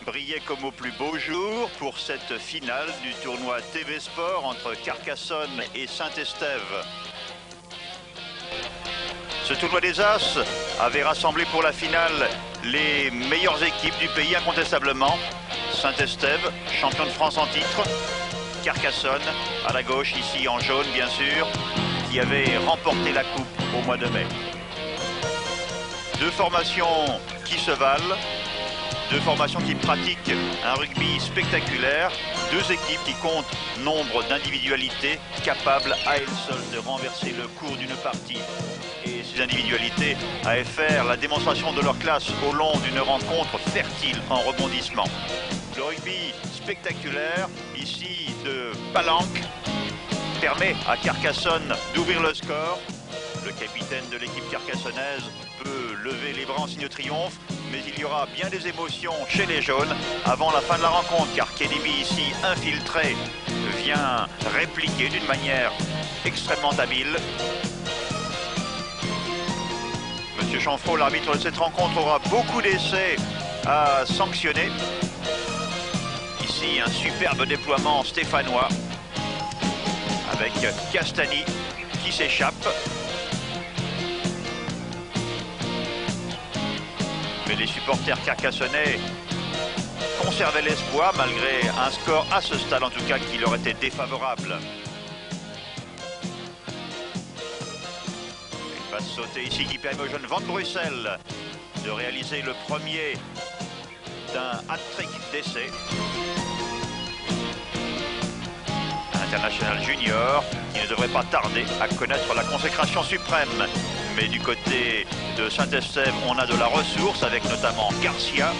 brillait comme au plus beau jour pour cette finale du tournoi TV Sport entre Carcassonne et Saint-Estève. Ce tournoi des As avait rassemblé pour la finale les meilleures équipes du pays incontestablement. Saint-Estève, champion de France en titre. Carcassonne, à la gauche, ici en jaune bien sûr, qui avait remporté la coupe au mois de mai. Deux formations qui se valent, deux formations qui pratiquent un rugby spectaculaire, deux équipes qui comptent nombre d'individualités capables à elles seules de renverser le cours d'une partie. Et ces individualités avaient fait la démonstration de leur classe au long d'une rencontre fertile en rebondissement. Le rugby spectaculaire, ici de Palanque, permet à Carcassonne d'ouvrir le score. Le capitaine de l'équipe carcassonnaise peut lever les bras en signe de triomphe, mais il y aura bien des émotions chez les jaunes avant la fin de la rencontre, car Kenemi, ici infiltré, vient répliquer d'une manière extrêmement habile. Monsieur Chanfraud, l'arbitre de cette rencontre, aura beaucoup d'essais à sanctionner. Ici, un superbe déploiement stéphanois avec Castani qui s'échappe. Mais les supporters carcassonnais conservaient l'espoir malgré un score à ce stade en tout cas qui leur était défavorable. Il va sauter ici qui permet au jeune Van Brussel de réaliser le premier d'un hat-trick d'essai. International junior qui ne devrait pas tarder à connaître la consécration suprême. Mais du côté de Saint-Estève, on a de la ressource avec notamment Garcia.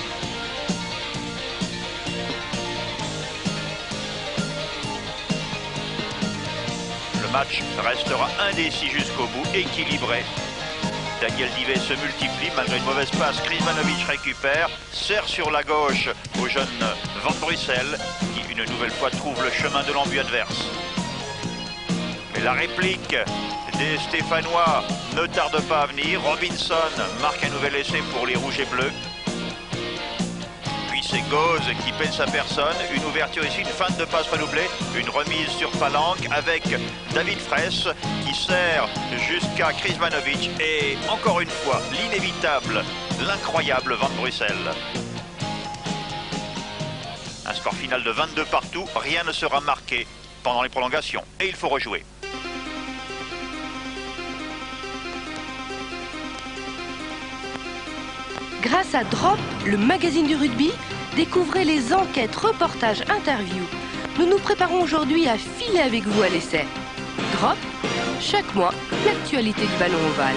Le match restera indécis jusqu'au bout, équilibré. Daniel Divet se multiplie malgré une mauvaise passe. Krizmanovic récupère, serre sur la gauche au jeune Van Brussel qui une nouvelle fois trouve le chemin de l'embut adverse. Mais la réplique des Stéphanois ne tarde pas à venir. Robinson marque un nouvel essai pour les rouges et bleus. Puis c'est Gauze qui peine sa personne. Une ouverture ici, une feinte de passe redoublée. Une remise sur Palanque avec David Fraisse qui sert jusqu'à Krizmanovic. Et encore une fois, l'inévitable, l'incroyable Van Brussel. Un score final de 22 partout. Rien ne sera marqué pendant les prolongations. Et il faut rejouer. Grâce à Drop, le magazine du rugby, découvrez les enquêtes, reportages, interviews. Nous nous préparons aujourd'hui à filer avec vous à l'essai. Drop, chaque mois, l'actualité du ballon ovale.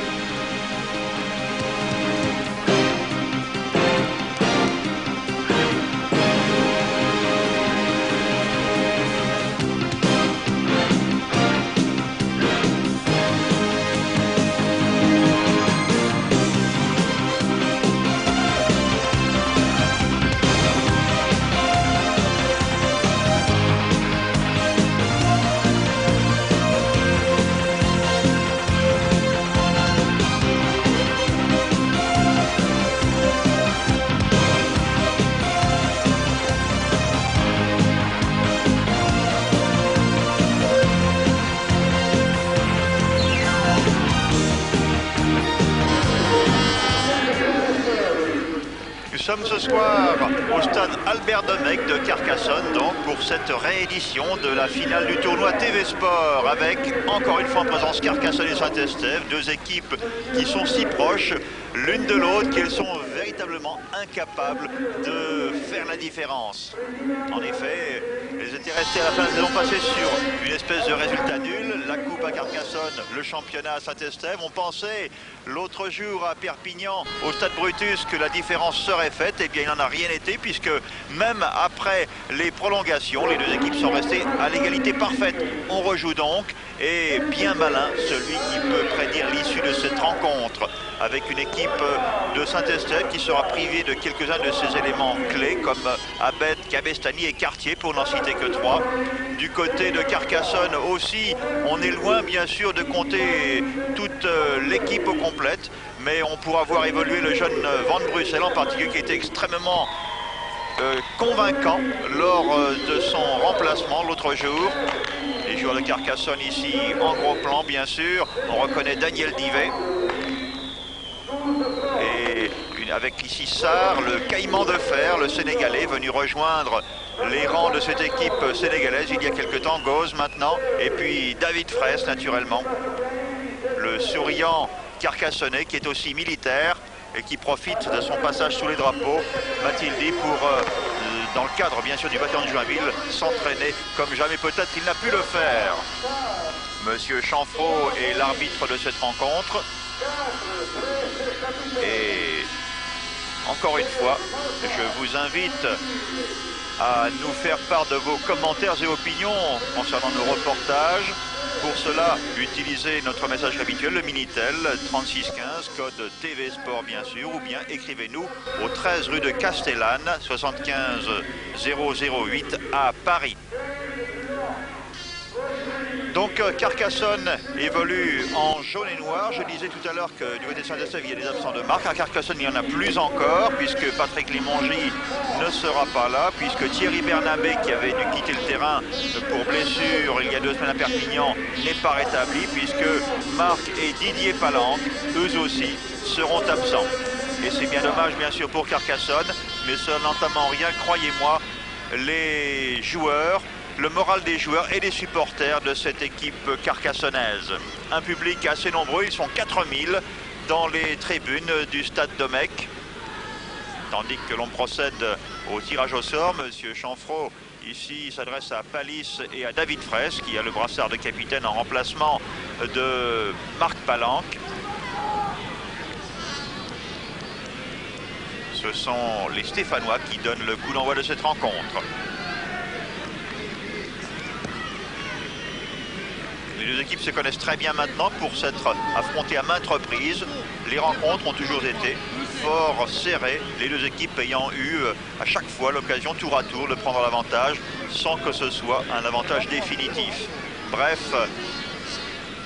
Nous sommes ce soir au stade Albert Domecq de Carcassonne, donc pour cette réédition de la finale du tournoi TV Sport, avec encore une fois en présence Carcassonne et Saint-Estève, deux équipes qui sont si proches l'une de l'autre qu'elles sont véritablement incapables de faire la différence. En effet, elles étaient restées à la fin de la saison passée sur une espèce de résultat nul, la coupe à Carcassonne, le championnat à Saint-Estève. On pensait l'autre jour à Perpignan, au stade Brutus, que la différence serait faite. Eh bien, il n'en a rien été, puisque même après les prolongations, les deux équipes sont restées à l'égalité parfaite. On rejoue donc, et bien malin celui qui peut prédire l'issue de cette rencontre, avec une équipe de Saint-Estève qui sera privée de quelques-uns de ses éléments clés, comme Abed, Cabestany et Cartier, pour n'en citer que trois. Du côté de Carcassonne aussi, on est loin bien sûr de compter toute l'équipe au complète, mais on pourra voir évoluer le jeune Van Brussel en particulier, qui était extrêmement convaincant lors de son remplacement l'autre jour. Les joueurs de Carcassonne ici en gros plan bien sûr. On reconnaît Daniel Divet. Et avec ici Sarr, le caïman de fer, le Sénégalais, venu rejoindre les rangs de cette équipe sénégalaise il y a quelque temps, Gauze maintenant, et puis David Fraisse naturellement, le souriant carcassonnais qui est aussi militaire et qui profite de son passage sous les drapeaux, m'a-t-il dit, pour, dans le cadre bien sûr du bataillon de Joinville, s'entraîner comme jamais peut-être il n'a pu le faire. Monsieur Chanfraud est l'arbitre de cette rencontre. Et encore une fois, je vous invite à nous faire part de vos commentaires et opinions concernant nos reportages. Pour cela, utilisez notre message habituel, le Minitel 3615, code TV Sport bien sûr, ou bien écrivez-nous au 13 rue de Castellane, 75 008 à Paris. Donc Carcassonne évolue en jaune et noir. Je disais tout à l'heure que du côté de Saint-Estève, il y a des absents de marque. À Carcassonne, il y en a plus encore, puisque Patrick Limongi ne sera pas là, puisque Thierry Bernabé, qui avait dû quitter le terrain pour blessure il y a 2 semaines à Perpignan, n'est pas rétabli, puisque Marc et Didier Palanque, eux aussi, seront absents. Et c'est bien dommage, bien sûr, pour Carcassonne, mais cela n'entame en rien, croyez-moi, les joueurs, le moral des joueurs et des supporters de cette équipe carcassonnaise. Un public assez nombreux, ils sont 4000 dans les tribunes du stade Domecq. Tandis que l'on procède au tirage au sort, monsieur Chanfraud ici s'adresse à Palis et à David Fraisse, qui a le brassard de capitaine en remplacement de Marc Palanque. Ce sont les Stéphanois qui donnent le coup d'envoi de cette rencontre. Les deux équipes se connaissent très bien maintenant pour s'être affrontées à maintes reprises. Les rencontres ont toujours été fort serrées, les deux équipes ayant eu à chaque fois l'occasion tour à tour de prendre l'avantage sans que ce soit un avantage définitif. Bref,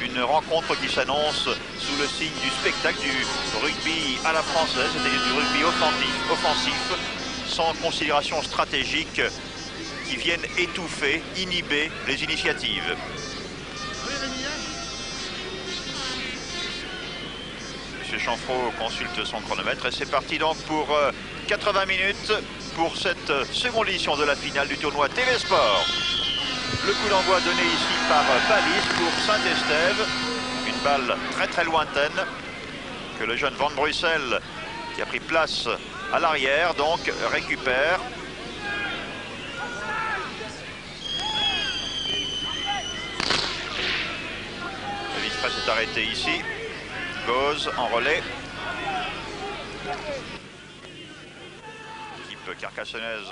une rencontre qui s'annonce sous le signe du spectacle du rugby à la française, c'est-à-dire du rugby offensif, sans considération stratégique qui viennent étouffer, inhiber les initiatives. Monsieur Chanfraud consulte son chronomètre et c'est parti donc pour 80 minutes pour cette seconde édition de la finale du tournoi TV Sport. Le coup d'envoi donné ici par Palis pour Saint-Estève. Une balle très très lointaine que le jeune Van Brussel, qui a pris place à l'arrière, donc récupère. David Fraisse est arrêté ici. Gauze en relais. Équipe carcassonnaise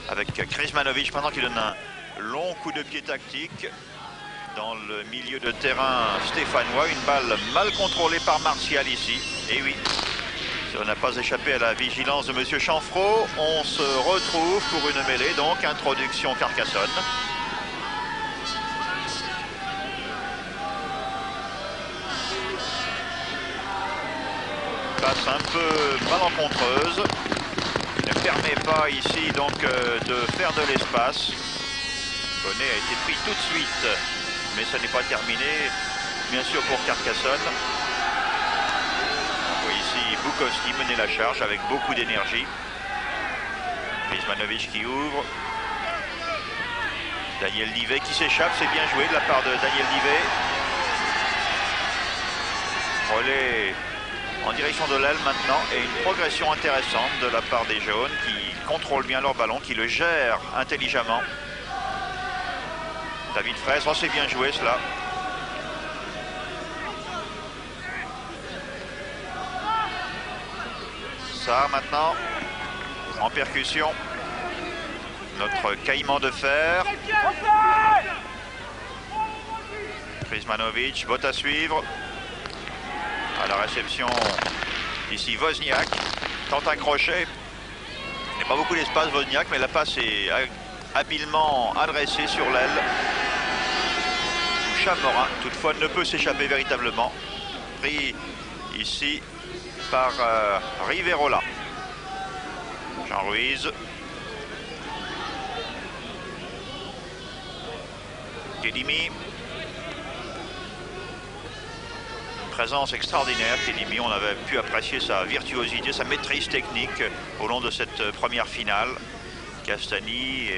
avec Krizmanovic pendant qu'il donne un long coup de pied tactique dans le milieu de terrain stéphanois. Une balle mal contrôlée par Martial ici. Et oui, ça n'a pas échappé à la vigilance de monsieur Chanfraud. On se retrouve pour une mêlée, donc introduction Carcassonne. Passe un peu malencontreuse, ne permet pas ici donc de faire de l'espace. Bonnet a été pris tout de suite, mais ça n'est pas terminé, bien sûr pour Carcassonne. On voit ici Bukowski mener la charge avec beaucoup d'énergie. Krizmanovic qui ouvre. Daniel Divet qui s'échappe, c'est bien joué de la part de Daniel Divet. Relais en direction de l'aile maintenant et une progression intéressante de la part des jaunes qui contrôlent bien leur ballon, qui le gèrent intelligemment. David Fraisse, oh, c'est bien joué cela. Sarr maintenant en percussion. Notre caïman de fer. Krizmanovic, botte à suivre. À la réception, ici Wozniak tente un crochet. Il n'y a pas beaucoup d'espace Wozniak, mais la passe est habilement adressée sur l'aile. Chamorin, toutefois, ne peut s'échapper véritablement. Pris ici par Riverola. Jean Ruiz Kedimi. Présence extraordinaire, Kedimi. On avait pu apprécier sa virtuosité, sa maîtrise technique au long de cette première finale. Castagny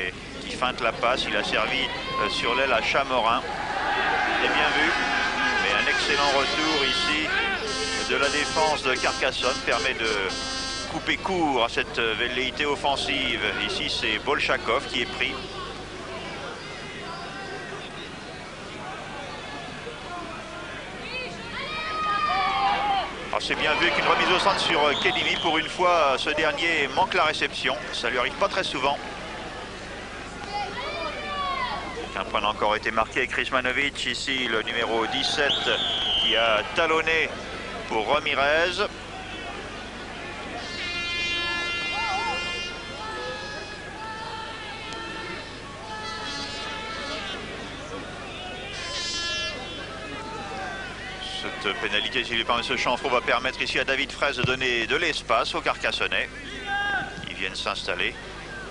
qui feinte la passe, il a servi sur l'aile à Chamorin. Et bien vu, mais un excellent retour ici de la défense de Carcassonne permet de couper court à cette velléité offensive. Ici, c'est Bolchakov qui est pris. C'est bien vu qu'une remise au centre sur Kedimi. Pour une fois, ce dernier manque la réception. Ça lui arrive pas très souvent. Un point n'a encore été marqué. Krizmanovic, ici le numéro 17 qui a talonné pour Ramirez. Cette pénalité, si par M. Chanfraud, va permettre ici à David Fraisse de donner de l'espace aux Carcassonnais. Ils viennent s'installer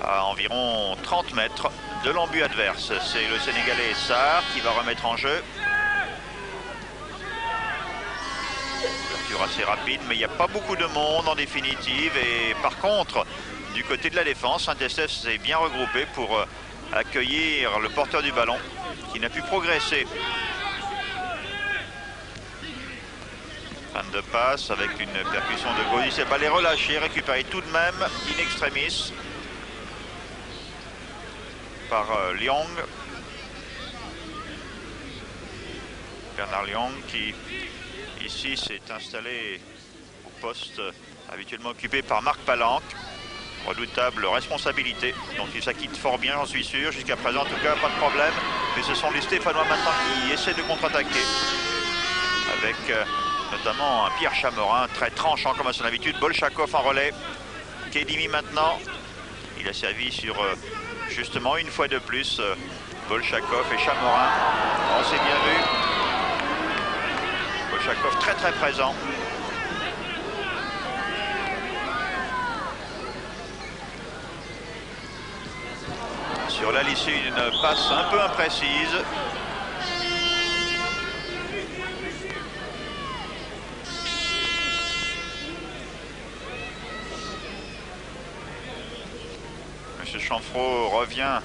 à environ 30 mètres de l'embut adverse. C'est le Sénégalais Sarr qui va remettre en jeu. Ouverture assez rapide, mais il n'y a pas beaucoup de monde en définitive. Et par contre, du côté de la défense, Saint-Estève s'est bien regroupé pour accueillir le porteur du ballon qui n'a pu progresser. Fin de passe avec une percussion de Gaudi. Cette balle est relâchée, récupérée tout de même in extremis par Liang. Bernard Liang qui ici s'est installé au poste habituellement occupé par Marc Palanque. Redoutable responsabilité dont il s'acquitte fort bien, j'en suis sûr. Jusqu'à présent, en tout cas, pas de problème. Mais ce sont les Stéphanois maintenant qui essaient de contre-attaquer avec notamment un Pierre Chamorin très tranchant comme à son habitude. Bolchakov en relais. Kedimi maintenant. Il a servi sur justement une fois de plus Bolchakov et Chamorin. Oh, c'est bien vu. Bolchakov très très présent. Sur la l'issue d'une passe un peu imprécise. Monsieur Chanfraud revient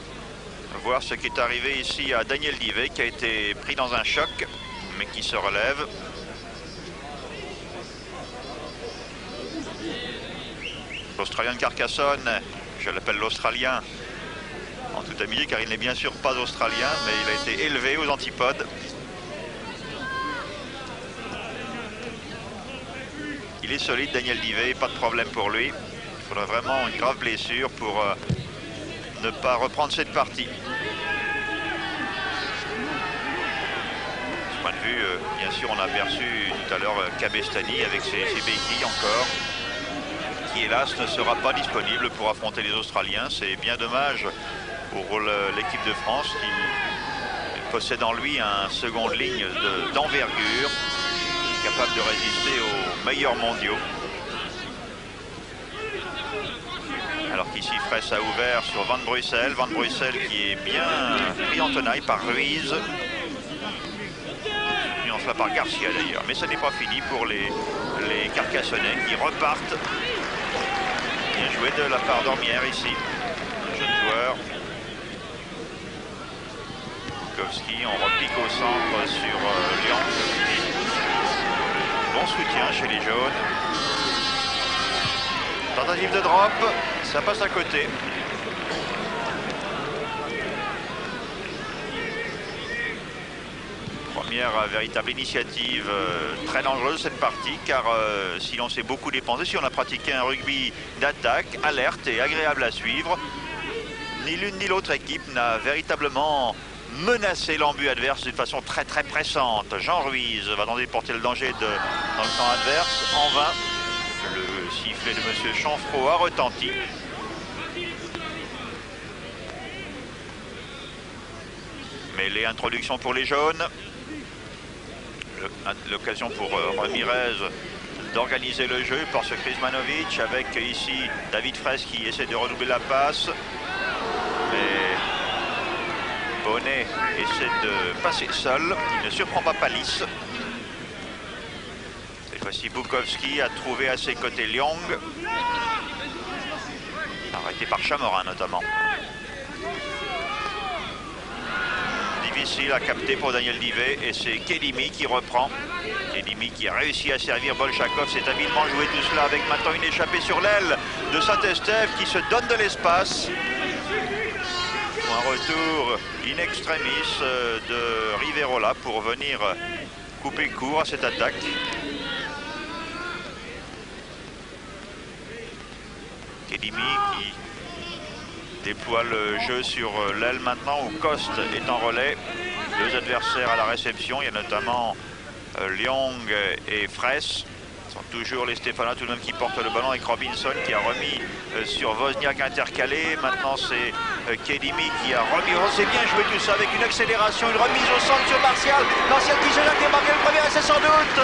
voir ce qui est arrivé ici à Daniel Divet qui a été pris dans un choc mais qui se relève. L'Australien de Carcassonne, je l'appelle l'Australien en toute amitié car il n'est bien sûr pas australien mais il a été élevé aux antipodes. Il est solide Daniel Divet, pas de problème pour lui. Il faudra vraiment une grave blessure pour ne pas reprendre cette partie. De ce point de vue, bien sûr, on a aperçu tout à l'heure Cabestany avec ses béquilles encore, qui hélas ne sera pas disponible pour affronter les Australiens. C'est bien dommage pour l'équipe de France qui possède en lui un seconde ligne d'envergure, capable de résister aux meilleurs mondiaux. Alors qu'ici Fraisse a ouvert sur Van Brussel. Van Brussel qui est bien pris en tenaille par Ruiz. Et on cela par Garcia d'ailleurs. Mais ce n'est pas fini pour les Carcassonnais qui repartent. Bien joué de la part d'Ormière ici. Un jeune joueur. Bukowski, on repique au centre sur Lyon. Bon soutien chez les jaunes. Tentative de drop, ça passe à côté. Première véritable initiative très dangereuse cette partie car si l'on s'est beaucoup dépensé, si on a pratiqué un rugby d'attaque, alerte et agréable à suivre, ni l'une ni l'autre équipe n'a véritablement menacé l'embut adverse d'une façon très très pressante. Jean Ruiz va tenter de porter le danger dans le camp adverse en vain. Le sifflet de M. Chanfraud a retenti. Mais les introductions pour les jaunes. L'occasion pour Ramirez d'organiser le jeu par ce Krizmanovic avec ici David Fraisse qui essaie de redoubler la passe. Mais Bonnet essaie de passer seul. Il ne surprend pas Palis. Cette fois-ci, Bukowski a trouvé à ses côtés Liang. Arrêté par Chamorin notamment. Difficile à capter pour Daniel Divet et c'est Kedimi qui reprend. Kedimi qui a réussi à servir Bolchakov. C'est habilement joué tout cela avec maintenant une échappée sur l'aile de Saint-Estève qui se donne de l'espace. Un retour in extremis de Riverola pour venir couper court à cette attaque. Kedimi qui déploie le jeu sur l'aile maintenant où Coste est en relais. Deux adversaires à la réception, il y a notamment Liang et Fraisse. Ce sont toujours les Stéphanois tout de même qui portent le ballon avec Robinson qui a remis sur Wozniak intercalé. Maintenant c'est Kedimi qui a remis. Oh, c'est bien joué tout ça avec une accélération, une remise au centre sur Martial. Martial qui s'est qui a marqué le premier essai sans doute.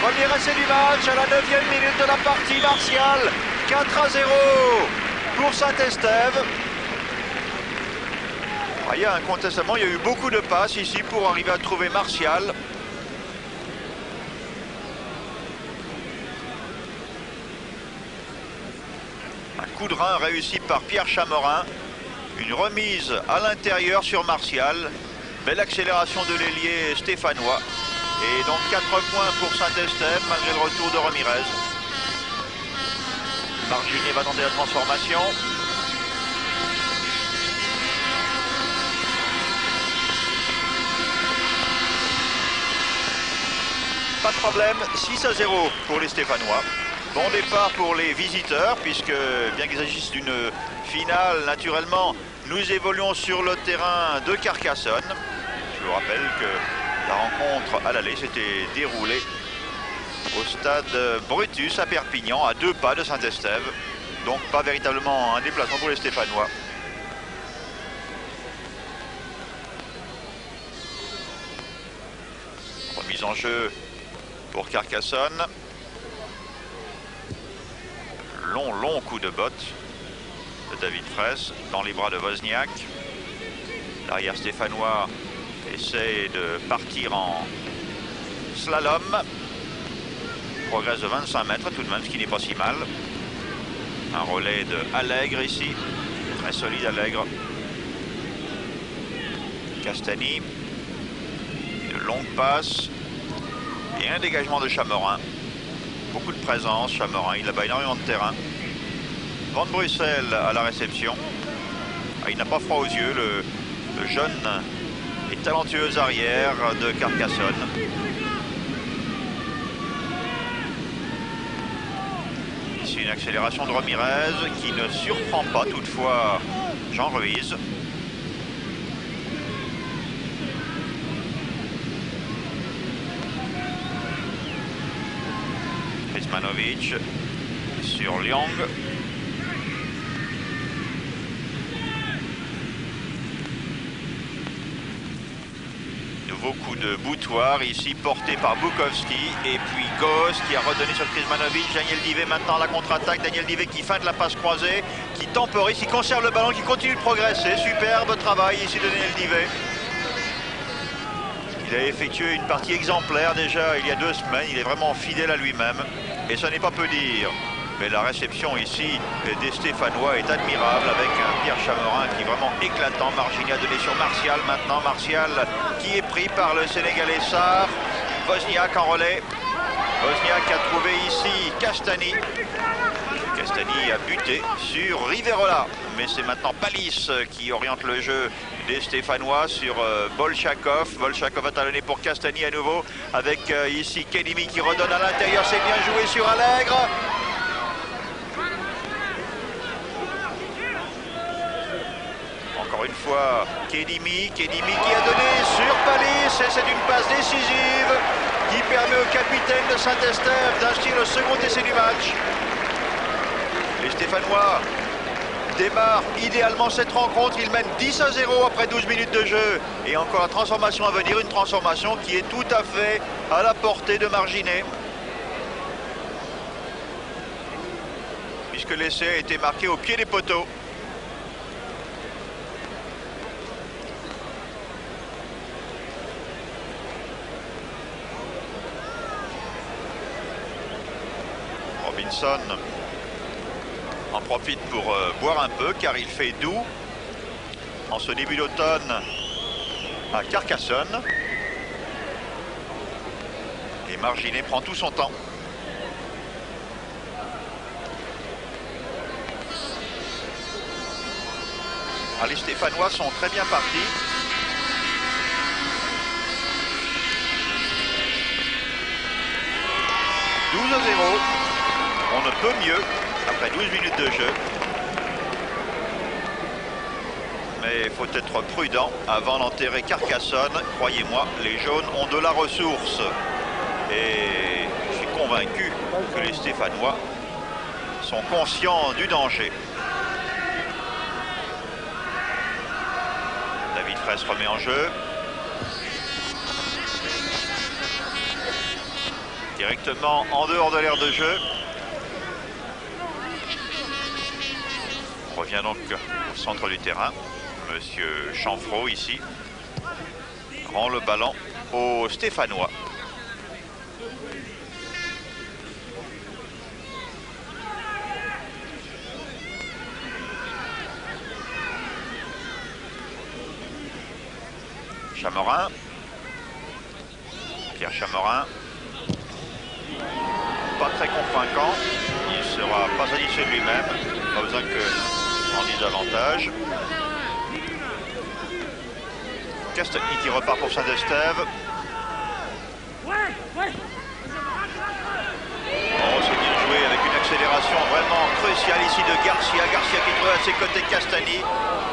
Premier essai du match à la 9e minute de la partie. Martial 4-0 pour Saint-Estève. Il y a incontestablement, il y a eu beaucoup de passes ici pour arriver à trouver Martial. Un coup de rein réussi par Pierre Chamorin. Une remise à l'intérieur sur Martial. Belle accélération de l'ailier stéphanois. Et donc 4 points pour Saint-Estève malgré le retour de Ramirez. Marginet va tenter la transformation. Pas de problème, 6-0 pour les Stéphanois. Bon départ pour les visiteurs, puisque bien qu'il s'agisse d'une finale, naturellement, nous évoluons sur le terrain de Carcassonne. Je vous rappelle que la rencontre à l'aller s'était déroulée au stade Brutus à Perpignan, à 2 pas de Saint-Estève. Donc pas véritablement un déplacement pour les Stéphanois. Remise en jeu pour Carcassonne. Long coup de botte de David Fraisse dans les bras de Wozniak. L'arrière stéphanois essaie de partir en slalom. Progresse de 25 mètres tout de même, ce qui n'est pas si mal. Un relais de Allègre ici. Très solide Allègre. Castani. Une longue passe. Et un dégagement de Chamorin. Beaucoup de présence, Chamorin. Il a pas énormément de terrain. Van Brussel à la réception. Il n'a pas froid aux yeux, le jeune et talentueux arrière de Carcassonne. Ici une accélération de Ramirez qui ne surprend pas toutefois Jean Ruiz. Krizmanovic sur Liang. Nouveau coup de boutoir ici porté par Bukowski et puis Ghost qui a redonné sur Krizmanovic. Daniel Divet maintenant à la contre-attaque. Daniel Divet qui feinte la passe croisée, qui temporise, qui conserve le ballon, qui continue de progresser. Superbe travail ici de Daniel Divet. Il a effectué une partie exemplaire déjà il y a 2 semaines. Il est vraiment fidèle à lui-même et ça n'est pas peu dire. Mais la réception ici des Stéphanois est admirable avec un Pierre Chamorin qui est vraiment éclatant. Marginet a donné sur Martial maintenant. Martial qui est pris par le Sénégalais Sarr. Wozniak en relais. Wozniak a trouvé ici Castani. Castani a buté sur Riverola. Mais c'est maintenant Palis qui oriente le jeu des Stéphanois sur Bolchakov. Bolchakov a talonné pour Castani à nouveau avec ici Kedimi qui redonne à l'intérieur. C'est bien joué sur Allègre. Encore une fois, Kedimi qui a donné sur Palis et c'est une passe décisive qui permet au capitaine de Saint-Estève d'inscrire le second essai du match. Les Stéphanois démarrent idéalement cette rencontre. Ils mènent 10-0 après 12 minutes de jeu. Et encore la transformation à venir, une transformation qui est tout à fait à la portée de Marginet. Puisque l'essai a été marqué au pied des poteaux. Robinson en profite pour boire un peu car il fait doux en ce début d'automne à Carcassonne. Et Marginet prend tout son temps. Ah, les Stéphanois sont très bien partis. « 12-0. On ne peut mieux après 12 minutes de jeu. Mais il faut être prudent avant d'enterrer Carcassonne. Croyez-moi, les jaunes ont de la ressource. Et je suis convaincu que les Stéphanois sont conscients du danger. David Fraisse remet en jeu. Directement en dehors de l'aire de jeu. On revient donc au centre du terrain. Monsieur Chanfraud ici rend le ballon aux Stéphanois. Chamorin. Pierre Chamorin. Pas très convaincant. Il ne sera pas satisfait de lui-même. Pas besoin qu'on en dise davantage. Castagny qui repart pour Saint-Estève. Oh, c'est bien joué avec une accélération vraiment cruciale ici de Garcia. Garcia qui trouve à ses côtés Castagny.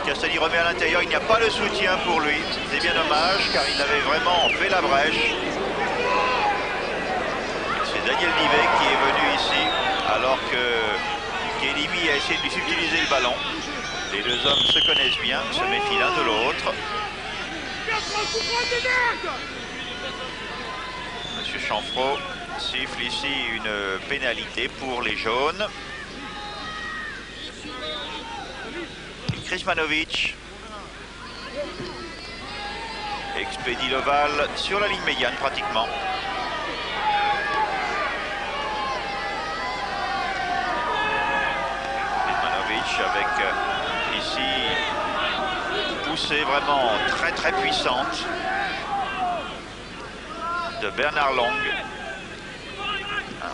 Castagny remet à l'intérieur. Il n'y a pas de soutien pour lui. C'est bien dommage car il avait vraiment fait la brèche. C'est Daniel Nivet qui est venu ici alors que Kédimi a essayé de lui subtiliser le ballon. Les deux hommes se connaissent bien, se méfient l'un de l'autre. Monsieur Chanfraud siffle ici une pénalité pour les jaunes. Krsmanovic expédie l'ovale sur la ligne médiane pratiquement. Krsmanovic avec ici poussée vraiment très puissante de Bernard Long.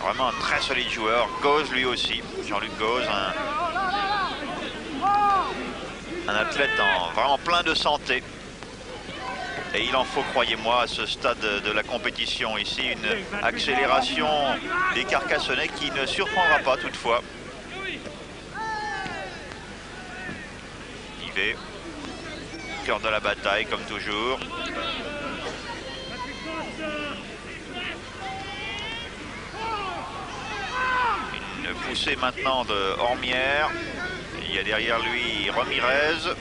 Vraiment un très solide joueur. Gauze lui aussi, Jean-Luc Gauze, un athlète vraiment plein de santé. Et il en faut, croyez-moi, à ce stade de la compétition ici, une accélération des Carcassonnais qui ne surprendra pas toutefois. Nivet, cœur de la bataille comme toujours. Une poussée maintenant de Ormière. Il y a derrière lui Ramirez.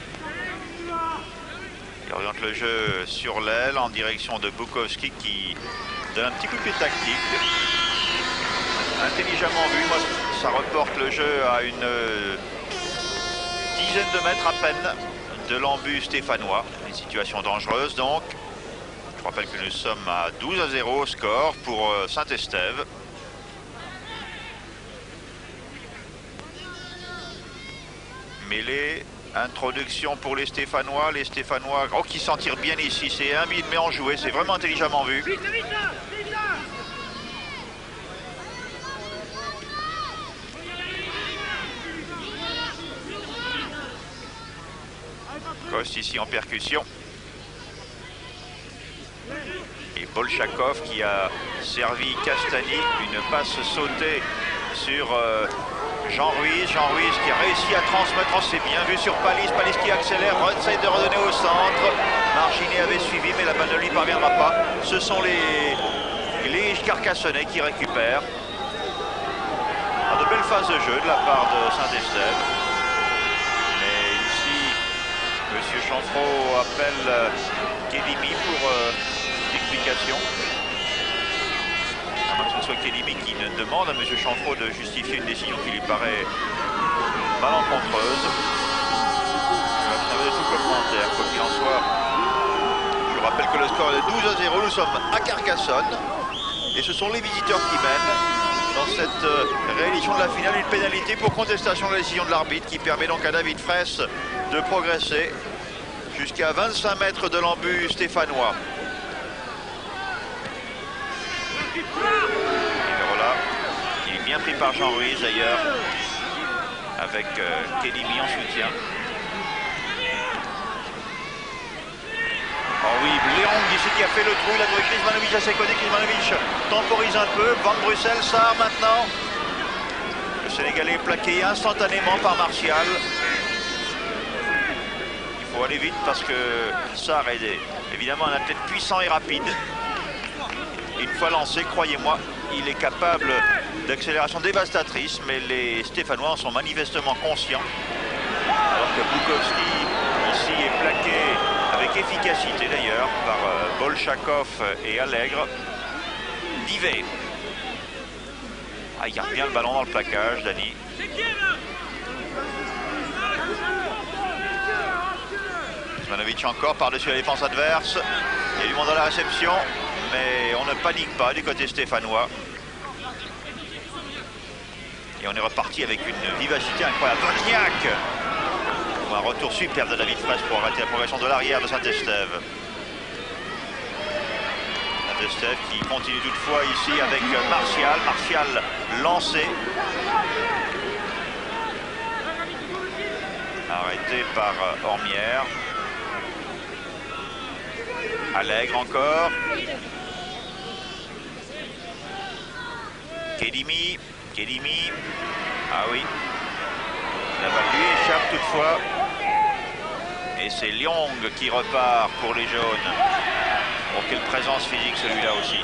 Il oriente le jeu sur l'aile en direction de Bukowski qui donne un petit coup de pied tactique. Intelligemment vu, moi ça reporte le jeu à une dizaine de mètres à peine de l'embut stéphanois. Une situation dangereuse donc. Je rappelle que nous sommes à 12-0 au score pour Saint-Estève. Mêlée, introduction pour les Stéphanois oh, qui s'en tirent bien ici, c'est un but mais en joué, c'est vraiment intelligemment vu. Coste ici en percussion. Et Bolchakov qui a servi Castagny, une passe sautée sur Jean Ruiz qui a réussi à transmettre, oh, c'est bien vu sur Palis qui accélère, essaie de redonner au centre. Marginet avait suivi mais la balle ne lui parviendra pas. Ce sont les Carcassonnais qui récupèrent. De belles phases de jeu de la part de Saint-Estève. Mais ici, monsieur Chanfraud appelle Kédimi pour l'explication. À moins que ce soit Kédimi qui ne demande à M. Chanfraud de justifier une décision qui lui paraît malencontreuse. Je vais de tout commentaire, quoi qu'il en soit. Je vous rappelle que le score est de 12-0. Nous sommes à Carcassonne. Et ce sont les visiteurs qui mènent dans cette réédition de la finale, une pénalité pour contestation de la décision de l'arbitre qui permet donc à David Fraisse de progresser jusqu'à 25 mètres de l'embut stéphanois. Et voilà, il est bien pris par Jean Ruiz d'ailleurs, avec Kedimi en soutien. Oh oui, Léon ici qui a fait le trou, il a trouvé Krizmanovic à ses côtés. Krizmanovic temporise un peu. Van Brussel, Sarr maintenant. Le Sénégalais est plaqué instantanément par Martial. Il faut aller vite parce que Sarr est évidemment un athlète puissant et rapide. Et une fois lancé, croyez-moi, il est capable d'accélération dévastatrice, mais les Stéphanois en sont manifestement conscients. Alors que Bukowski ici est plaqué avec efficacité d'ailleurs par Bolchakov et Allègre. Divet. Ah, il garde bien le ballon dans le plaquage, Dany. Krizmanovic encore par-dessus la défense adverse. Il y a du monde à la réception, mais on ne panique pas du côté stéphanois. Et on est reparti avec une vivacité incroyable. Wozniak! Un retour superbe de David Fraisse pour arrêter la progression de l'arrière de Saint-Estève. Saint-Estève qui continue toutefois ici avec Martial. Martial lancé. Arrêté par Ormière. Allègre encore. Kedimi. Ah oui. La balle lui échappe toutefois. Et c'est Lyong qui repart pour les jaunes. Oh, quelle présence physique celui-là aussi.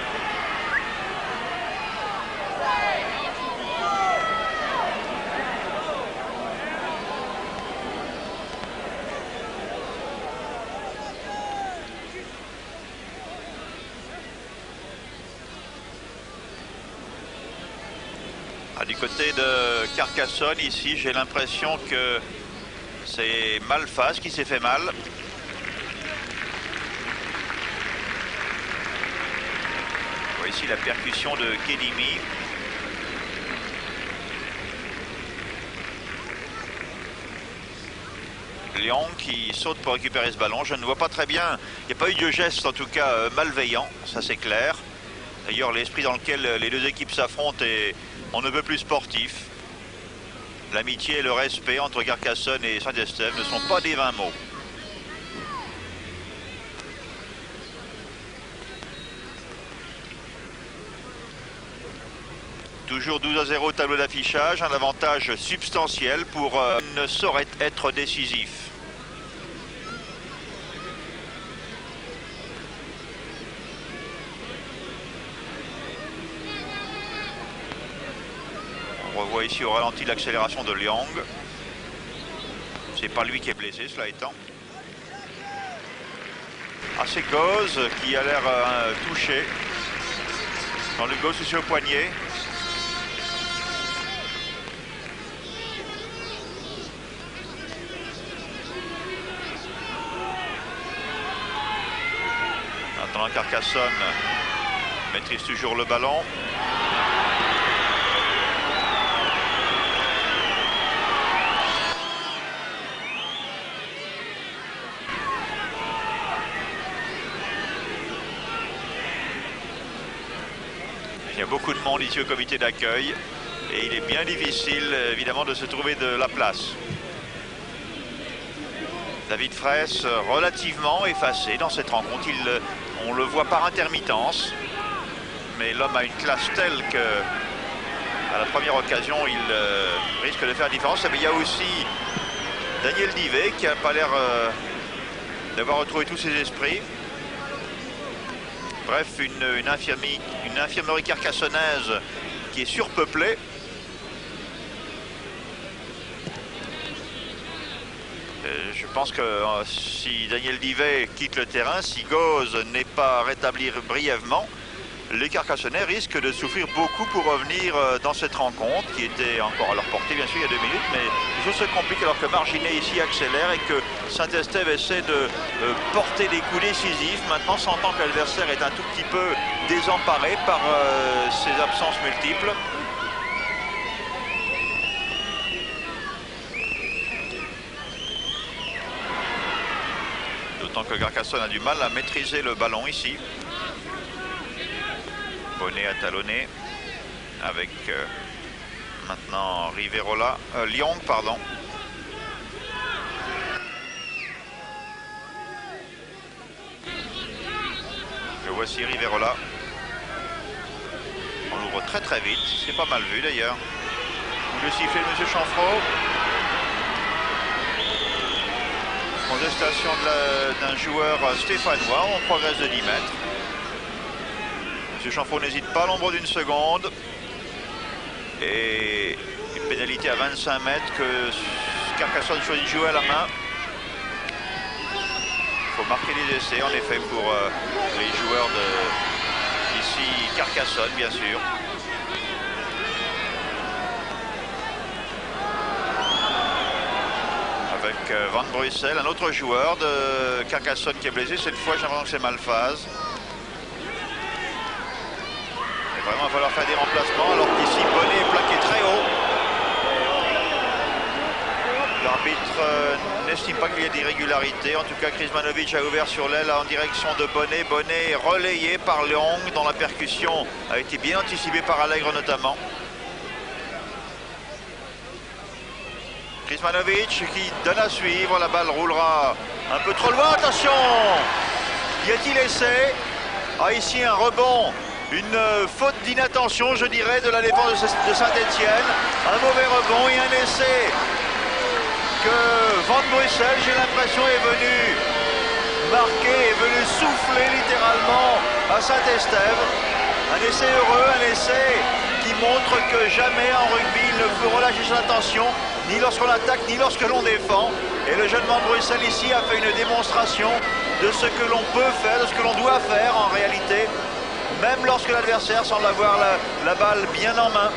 Ah, du côté de Carcassonne, ici, j'ai l'impression que c'est Malfas qui s'est fait mal. On voit ici la percussion de Kedimi. Léon qui saute pour récupérer ce ballon. Je ne vois pas très bien. Il n'y a pas eu de geste en tout cas malveillant, ça c'est clair. D'ailleurs, l'esprit dans lequel les deux équipes s'affrontent est on ne veut plus sportif. L'amitié et le respect entre Carcassonne et Saint-Estève ne sont pas des vains mots. Toujours 12-0 au tableau d'affichage, un avantage substantiel pour ne saurait être décisif. On revoit ici au ralenti l'accélération de Liang. C'est pas lui qui est blessé, cela étant. Ah, c'est Goz qui a l'air touché. Dans le Goz aussi au poignet. Maintenant Carcassonne maîtrise toujours le ballon. Il y a beaucoup de monde ici au comité d'accueil et il est bien difficile évidemment de se trouver de la place. David Fraisse relativement effacé dans cette rencontre. On le voit par intermittence, mais l'homme a une classe telle que à la première occasion il risque de faire la différence. Mais il y a aussi Daniel Divet qui n'a pas l'air d'avoir retrouvé tous ses esprits. Bref, une infirmerie carcassonnaise qui est surpeuplée. Je pense que si Daniel Divet quitte le terrain, si Goz n'est pas rétabli brièvement, les Carcassonnais risquent de souffrir beaucoup pour revenir dans cette rencontre qui était encore à leur portée bien sûr il y a 2 minutes, mais les choses se compliquent alors que Marginet ici accélère et que Saint-Estève essaie de porter des coups décisifs. Maintenant sentant que l'adversaire est un tout petit peu désemparé par ses absences multiples. D'autant que Carcassonne a du mal à maîtriser le ballon ici. Bonnet à talonner avec maintenant Riverola, Lyong, pardon. Le voici Riverola. On l'ouvre très très vite, c'est pas mal vu d'ailleurs. Coup de sifflet de M. Chanfraud. Contestation d'un joueur stéphanois, on progresse de 10 mètres. M. Chanfraud n'hésite pas à l'ombre d'une seconde. Et une pénalité à 25 mètres que Carcassonne choisit de jouer à la main. Il faut marquer des essais en effet pour les joueurs de ici Carcassonne bien sûr. Avec Van Brussel, un autre joueur de Carcassonne qui est blessé. Cette fois j'ai l'impression que c'est Malphase. Il va vraiment falloir faire des remplacements alors qu'ici Bonnet est plaqué très haut. L'arbitre n'estime pas qu'il y ait d'irrégularité. En tout cas, Krizmanovic a ouvert sur l'aile en direction de Bonnet. Bonnet est relayé par Lyong, dont la percussion a été bien anticipée par Allègre notamment. Krizmanovic qui donne à suivre. La balle roulera un peu trop loin. Attention! Y a-t-il essai? Ah, ici un rebond. Une faute d'inattention, je dirais, de la défense de Saint-Etienne. Un mauvais rebond et un essai que Van Brussel, j'ai l'impression, est venu marquer, est venu souffler littéralement à Saint-Estève. Un essai heureux, un essai qui montre que jamais en rugby il ne faut relâcher son attention, ni lorsqu'on attaque, ni lorsque l'on défend. Et le jeune Van Brussel ici a fait une démonstration de ce que l'on peut faire, de ce que l'on doit faire en réalité, même lorsque l'adversaire semble avoir la balle bien en main.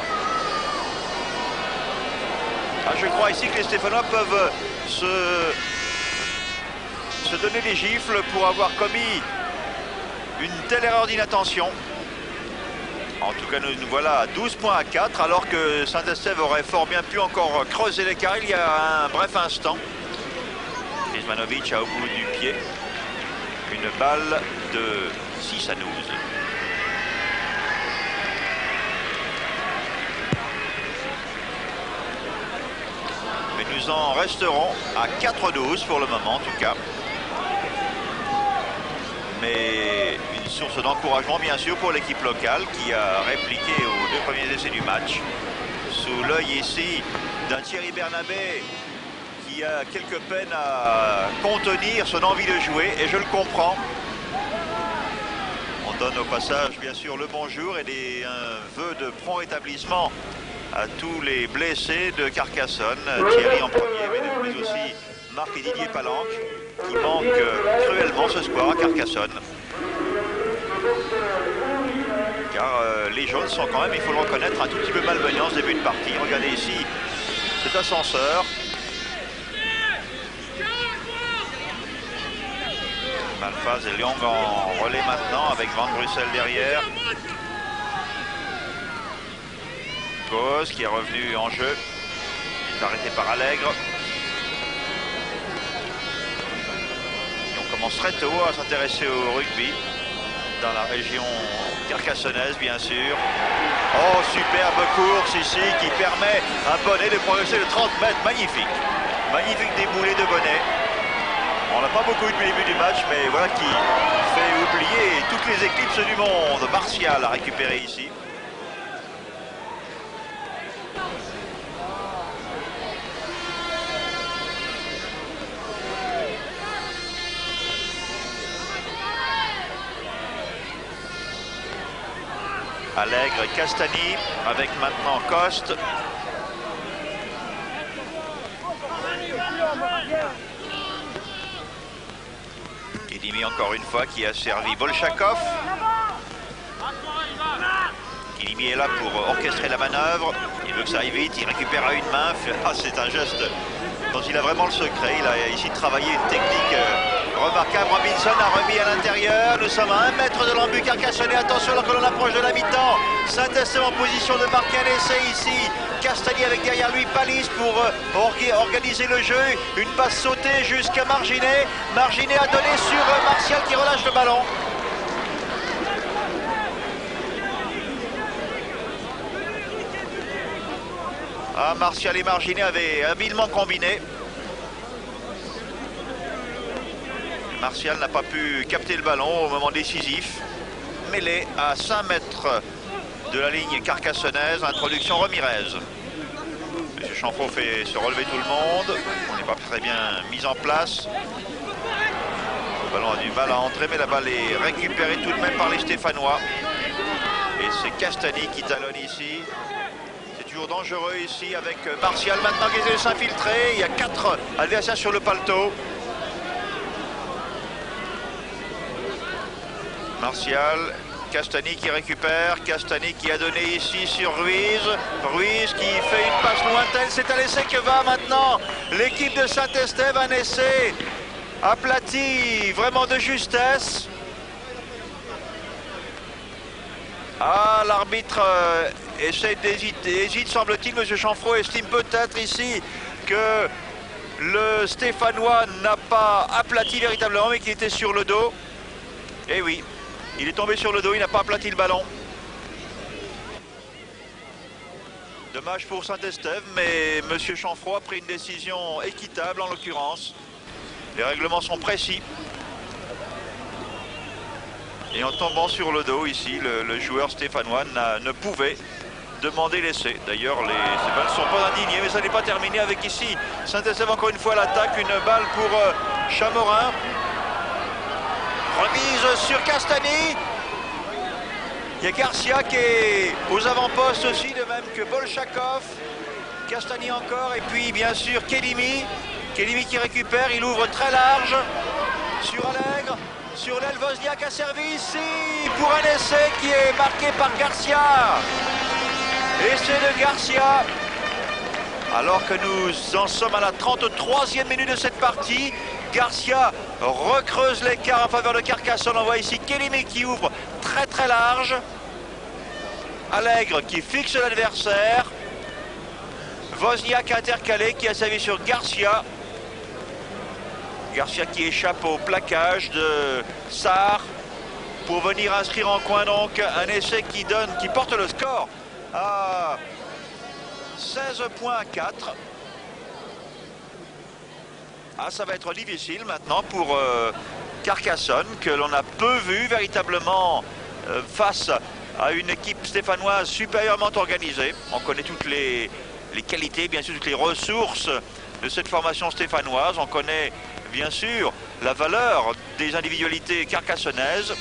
Ah, je crois ici que les Stéphanois peuvent se donner des gifles pour avoir commis une telle erreur d'inattention. En tout cas, nous voilà à 12 points à 4, alors que Saint-Estève aurait fort bien pu encore creuser l'écart il y a un bref instant. Krizmanovic a au bout du pied une balle de 6 à 12. Mais nous en resterons à 4-12 pour le moment en tout cas. Mais une source d'encouragement bien sûr pour l'équipe locale qui a répliqué aux 2 premiers essais du match. Sous l'œil ici d'un Thierry Bernabé qui a quelque peine à contenir son envie de jouer, et je le comprends. On donne au passage bien sûr le bonjour et un vœu de prompt rétablissement à tous les blessés de Carcassonne. Thierry en premier, mais aussi Marc et Didier Palanque qui manquent cruellement ce soir à Carcassonne. Car les jaunes sont quand même, il faut le reconnaître, un tout petit peu malmenés en ce début de partie. Regardez ici cet ascenseur. Malphase et Lyong en relais maintenant avec Van Brussel derrière. Gauze qui est revenu en jeu. Il est arrêté par Allègre. Et on commence très tôt à s'intéresser au rugby dans la région carcassonnaise bien sûr. Oh, superbe course ici qui permet à Bonnet de progresser de 30 mètres. Magnifique. Magnifique déboulé de Bonnet. On n'a pas beaucoup eu depuis le début du match, mais voilà qui fait oublier toutes les éclipses du monde. Martial a récupéré ici. Allègre et Castagny avec maintenant Coste. Kidimi encore une fois qui a servi Bolchakov. Kidimi est là pour orchestrer la manœuvre. Il veut que ça aille vite, il récupère à une main. Ah, c'est un geste dont il a vraiment le secret. Il a ici travaillé une technique remarquable. Robinson a remis à l'intérieur. Nous sommes à 1 mètre de l'embut carcassonnais. Attention alors que l'on approche de la mi-temps. Saint-Estève en position de marquer un essai ici. Castagny avec derrière lui Palis pour organiser le jeu. Une passe sautée jusqu'à Marginet. Marginet a donné sur Martial qui relâche le ballon. Ah, Martial et Marginet avaient habilement combiné. Martial n'a pas pu capter le ballon au moment décisif. Mêlé à 5 mètres de la ligne carcassonnaise. Introduction Ramirez. M. Chamfort fait se relever tout le monde. On n'est pas très bien mis en place. Le ballon a du mal à entrer, mais la balle est récupérée tout de même par les Stéphanois. Et c'est Castagny qui talonne ici. C'est toujours dangereux ici avec Martial maintenant qui essaie de s'infiltrer. Il y a 4 adversaires sur le paletot. Martial, Castagny qui récupère, Castagny qui a donné ici sur Ruiz. Ruiz qui fait une passe lointaine, c'est à l'essai que va maintenant l'équipe de Saint-Estève, un essai aplati vraiment de justesse. Ah, l'arbitre hésite semble-t-il. M. Chanfreau estime peut-être ici que le Stéphanois n'a pas aplati véritablement, mais qu'il était sur le dos. Eh oui. Il est tombé sur le dos, il n'a pas aplati le ballon. Dommage pour Saint-Estève, mais M. Chanfroy a pris une décision équitable en l'occurrence. Les règlements sont précis. Et en tombant sur le dos ici, le joueur stéphanois ne pouvait demander l'essai. D'ailleurs, ces balles ne sont pas indignées, mais ça n'est pas terminé avec ici Saint-Estève encore une fois à l'attaque. Une balle pour Chamorin. Remise sur Castagny. Il y a Garcia qui est aux avant-postes aussi, de même que Bolchakov. Castagny encore, et puis bien sûr Kelimi. Kelimi qui récupère, il ouvre très large. Sur Allègre, sur l'aile, Wozniak a servi ici pour un essai qui est marqué par Garcia. Essai de Garcia. Alors que nous en sommes à la 33e minute de cette partie. Garcia recreuse l'écart en faveur de Carcassonne. On voit ici Kelimi qui ouvre très très large. Allègre qui fixe l'adversaire. Wozniak intercalé qui a servi sur Garcia. Garcia qui échappe au plaquage de Sarr pour venir inscrire en coin donc un essai qui porte le score à 16 points à 4. Ah, ça va être difficile maintenant pour Carcassonne, que l'on a peu vu véritablement face à une équipe stéphanoise supérieurement organisée. On connaît toutes les qualités, bien sûr, toutes les ressources de cette formation stéphanoise. On connaît bien sûr la valeur des individualités carcassonnaises.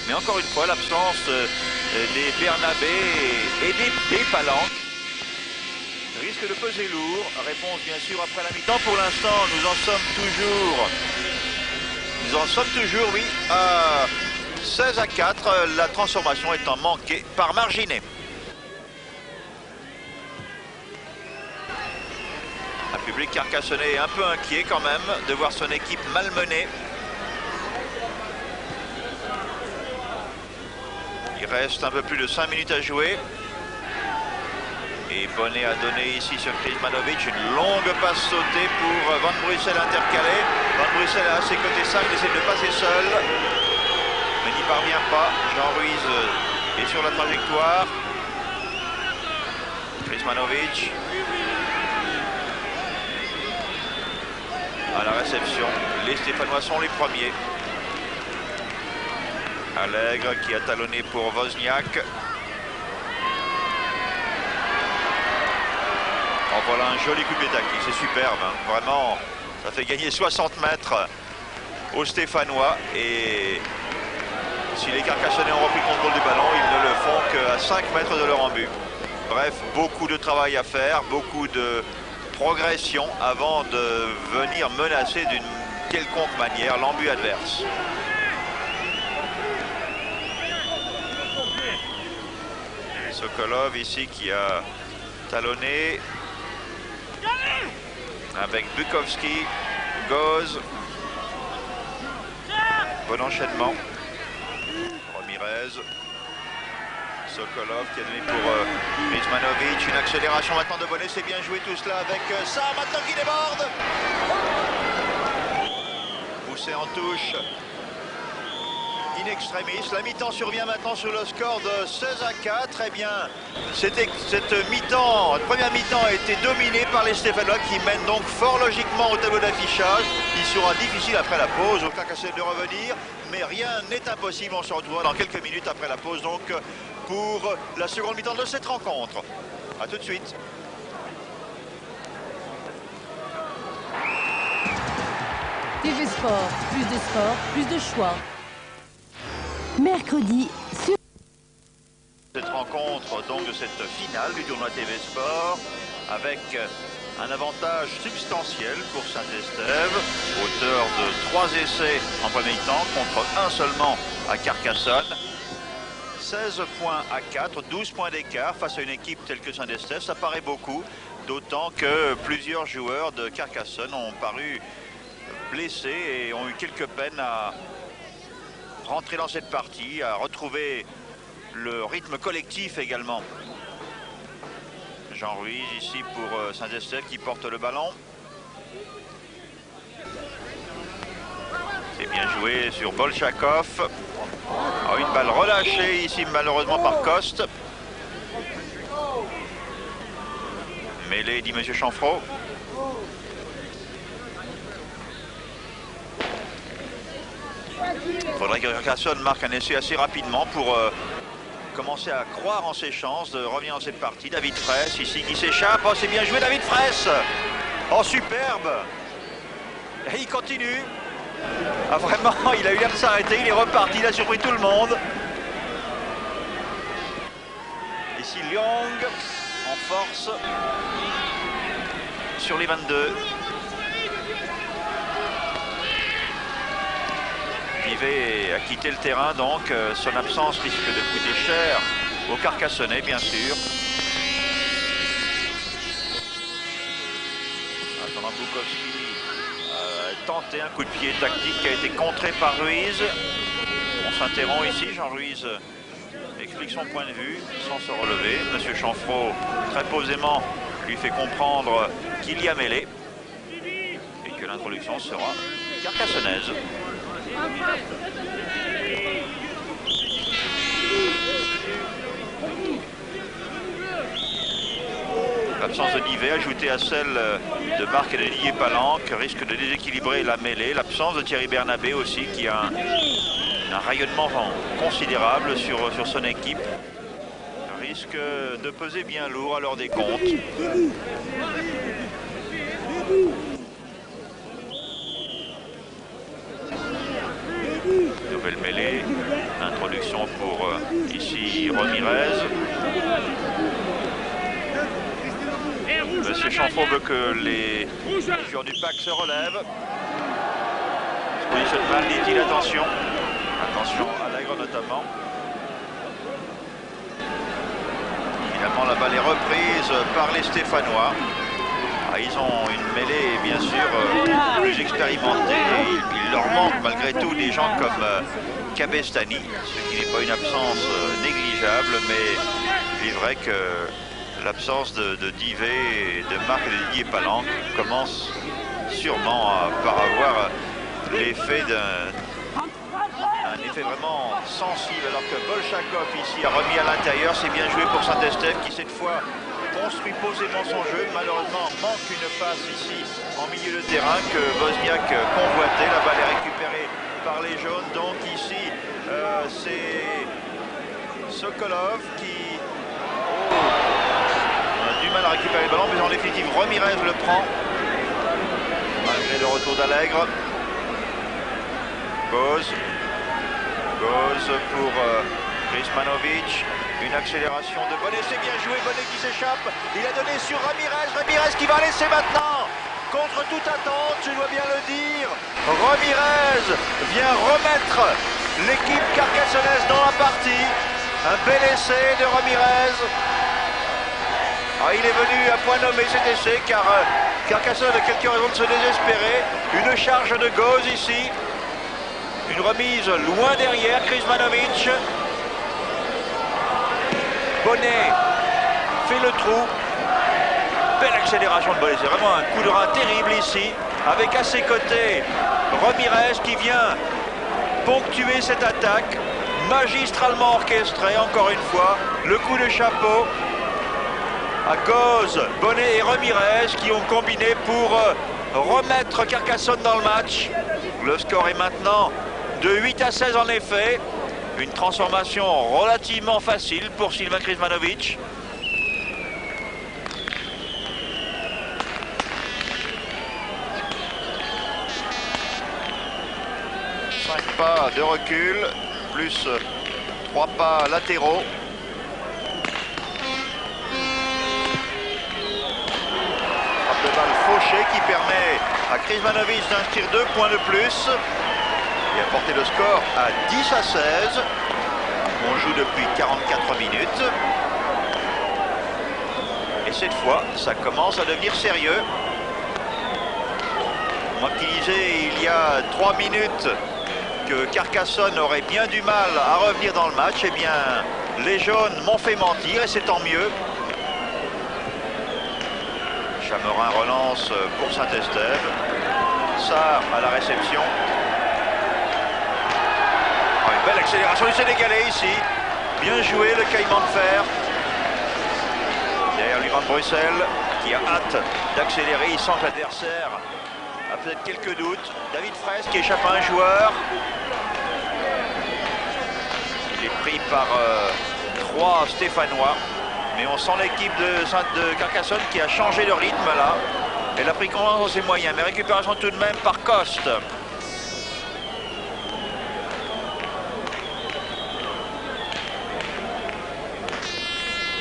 Mais encore une fois, l'absence des Bernabé et des Palanques risque de peser lourd. Réponse bien sûr après la mi-temps. Pour l'instant, nous en sommes toujours, oui, à 16 à 4. La transformation étant manquée par Marginet. Un public carcassonnais est un peu inquiet quand même de voir son équipe malmenée. Il reste un peu plus de 5 minutes à jouer. Et Bonnet a donné ici sur Krizmanovic une longue passe sautée pour Van Brussel intercalé. Van Brussel a à ses côtés ça, il essaie de passer seul, mais n'y parvient pas. Jean Ruiz est sur la trajectoire. Krizmanovic à la réception. Les Stéphanois sont les premiers. Allègre qui a talonné pour Wozniak. Oh, voilà un joli coup de pied tactique, c'est superbe, hein. Vraiment, ça fait gagner 60 mètres aux Stéphanois. Et si les Carcassonnais ont repris le contrôle du ballon, ils ne le font qu'à 5 mètres de leur embut. Bref, beaucoup de travail à faire, beaucoup de progression avant de venir menacer d'une quelconque manière l'embut adverse. Sokolov ici qui a talonné avec Bukowski, Goz. Bon enchaînement. Ramirez. Sokolov qui a donné pour Rizmanovic. Une accélération maintenant de Bonnet. C'est bien joué tout cela avec ça. Maintenant qui déborde. Poussé en touche. In extremis. La mi-temps survient maintenant sur le score de 16-4. Très bien. Cette première mi-temps a été dominée par les Stéphanois qui mènent donc fort logiquement au tableau d'affichage. Il sera difficile après la pause au Carcassonne de revenir, mais rien n'est impossible. On se retrouvera dans quelques minutes après la pause donc pour la seconde mi-temps de cette rencontre. A tout de suite. TV Sport, plus de sport, plus de choix. Mercredi, sur cette rencontre donc de cette finale du tournoi TV Sport avec un avantage substantiel pour Saint-Estève, auteur de 3 essais en premier temps contre 1 seulement à Carcassonne. 16 points à 4, 12 points d'écart face à une équipe telle que Saint-Estève, ça paraît beaucoup, d'autant que plusieurs joueurs de Carcassonne ont paru blessés et ont eu quelques peines à rentrer dans cette partie, à retrouver le rythme collectif également. Jean Ruiz ici pour Saint-Estève qui porte le ballon. C'est bien joué sur Bolchakov. Oh, une balle relâchée ici malheureusement par Coste. Mêlée dit M. Chanfraud. Il faudrait que Carcassonne marque un essai assez rapidement pour commencer à croire en ses chances de revenir dans cette partie. David Fraisse ici qui s'échappe. Oh, c'est bien joué David Fraisse. Oh, superbe. Et il continue. Ah, vraiment, il a eu l'air de s'arrêter. Il est reparti, il a surpris tout le monde. Ici Lyong en force sur les 22. Pivet a quitté le terrain, donc son absence risque de coûter cher aux Carcassonnais, bien sûr. Attendant Bukowski a tenté un coup de pied tactique qui a été contré par Ruiz. On s'interrompt ici, Jean Ruiz explique son point de vue sans se relever. Monsieur Chanfraud, très posément, lui fait comprendre qu'il y a mêlée et que l'introduction sera carcassonnaise. L'absence de Divet ajoutée à celle de Marc et de Didier Palanque risque de déséquilibrer la mêlée. L'absence de Thierry Bernabé aussi qui a un rayonnement considérable sur son équipe risque de peser bien lourd à l'heure des comptes. Nouvelle mêlée, introduction pour ici Ramirez. Monsieur Chanfraud veut que les joueurs du PAC se relèvent. Positionnement, dit-il, attention. Attention à Allègre notamment. Finalement la balle est reprise par les Stéphanois. Ah, ils ont une mêlée bien sûr plus expérimentée. Il leur manque malgré tout des gens comme Cabestany, ce qui n'est pas une absence négligeable, mais il est vrai que l'absence de Divet et de Marc et de Didier Palanque commence sûrement par avoir l'effet d'un effet vraiment sensible, alors que Bolchakov ici a remis à l'intérieur. C'est bien joué pour Saint-Estève qui cette fois construit posément son jeu. Malheureusement manque une passe ici en milieu de terrain que Wozniak convoitait. La balle est récupérée par les jaunes. Donc ici c'est Sokolov qui a du mal à récupérer le ballon, mais en définitive Ramirez le prend malgré le retour d'Allègre. Goz pour Rizmanovic. Une accélération de Bonnet, c'est bien joué, Bonnet qui s'échappe. Il a donné sur Ramirez, Ramirez qui va laisser maintenant. Contre toute attente, je dois bien le dire. Ramirez vient remettre l'équipe carcassonnaise dans la partie. Un bel essai de Ramirez. Ah, il est venu à point nommé cet essai car Carcassonne a quelques raisons de se désespérer. Une charge de Goz ici. Une remise loin derrière, Krizmanovic. Bonnet fait le trou. Belle accélération de Bonnet, c'est vraiment un coup de rein terrible ici. Avec à ses côtés Ramirez qui vient ponctuer cette attaque. Magistralement orchestrée, encore une fois. Le coup de chapeau à Goz, Bonnet et Ramirez qui ont combiné pour remettre Carcassonne dans le match. Le score est maintenant de 8-16 en effet. Une transformation relativement facile pour Sylvain Krizmanovic. Pas de recul, plus 3 pas latéraux. Frappe de balle fauchée qui permet à Krizmanovic d'inscrire 2 points de plus et à porter le score à 10-16. On joue depuis 44 minutes. Et cette fois, ça commence à devenir sérieux. Moi qui disais il y a 3 minutes que Carcassonne aurait bien du mal à revenir dans le match, eh bien les jaunes m'ont fait mentir et c'est tant mieux. Chamerin relance pour Saint-Estève. Sarr à la réception. Oh, une belle accélération du Sénégalais ici. Bien joué le caïman de fer. Derrière lui Van Brussel qui a hâte d'accélérer. Il sent que l'adversaire a peut-être quelques doutes. David Fraisse qui échappe à un joueur. Il est pris par 3 Stéphanois. Mais on sent l'équipe de Carcassonne qui a changé de rythme là. Elle a pris confiance dans ses moyens. Mais récupération tout de même par Coste.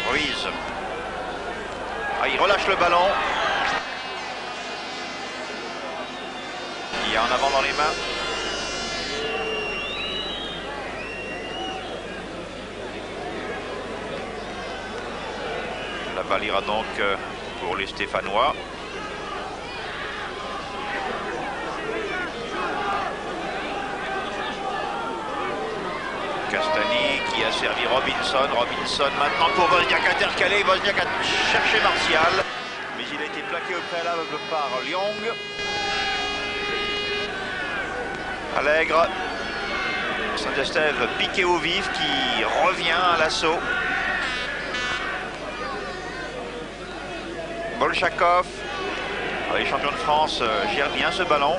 Ruiz. Ah, il relâche le ballon. Il y a en avant dans les mains. La balle ira donc pour les Stéphanois. Castani qui a servi Robinson. Robinson maintenant pour Wozniak intercalé. Wozniak a cherché Martial. Mais il a été plaqué au préalable par Lyong. Allègre. Saint-Estève piqué au vif qui revient à l'assaut. Bolchakov, les champions de France, gèrent bien ce ballon.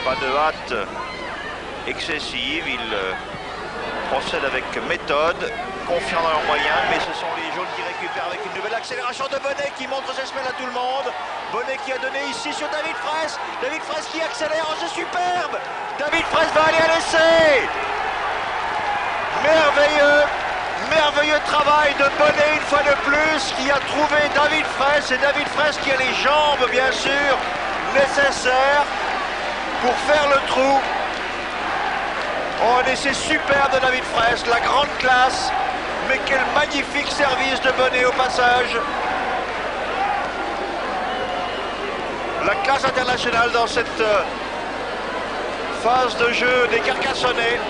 Pas de hâte excessive, ils procèdent avec méthode, confiants dans leurs moyens, mais ce sont les jaunes qui récupèrent avec une nouvelle accélération de Bonnet qui montre ses semelles à tout le monde. Bonnet qui a donné ici sur David Fraisse. David Fraisse qui accélère, oh, c'est superbe. David Fraisse va aller à l'essai. Merveilleux. Merveilleux travail de Bonnet une fois de plus qui a trouvé David Fraisse et David Fraisse qui a les jambes bien sûr nécessaires pour faire le trou. Oh, un essai superbe de David Fraisse, la grande classe, mais quel magnifique service de Bonnet au passage. La classe internationale dans cette phase de jeu des Carcassonnais.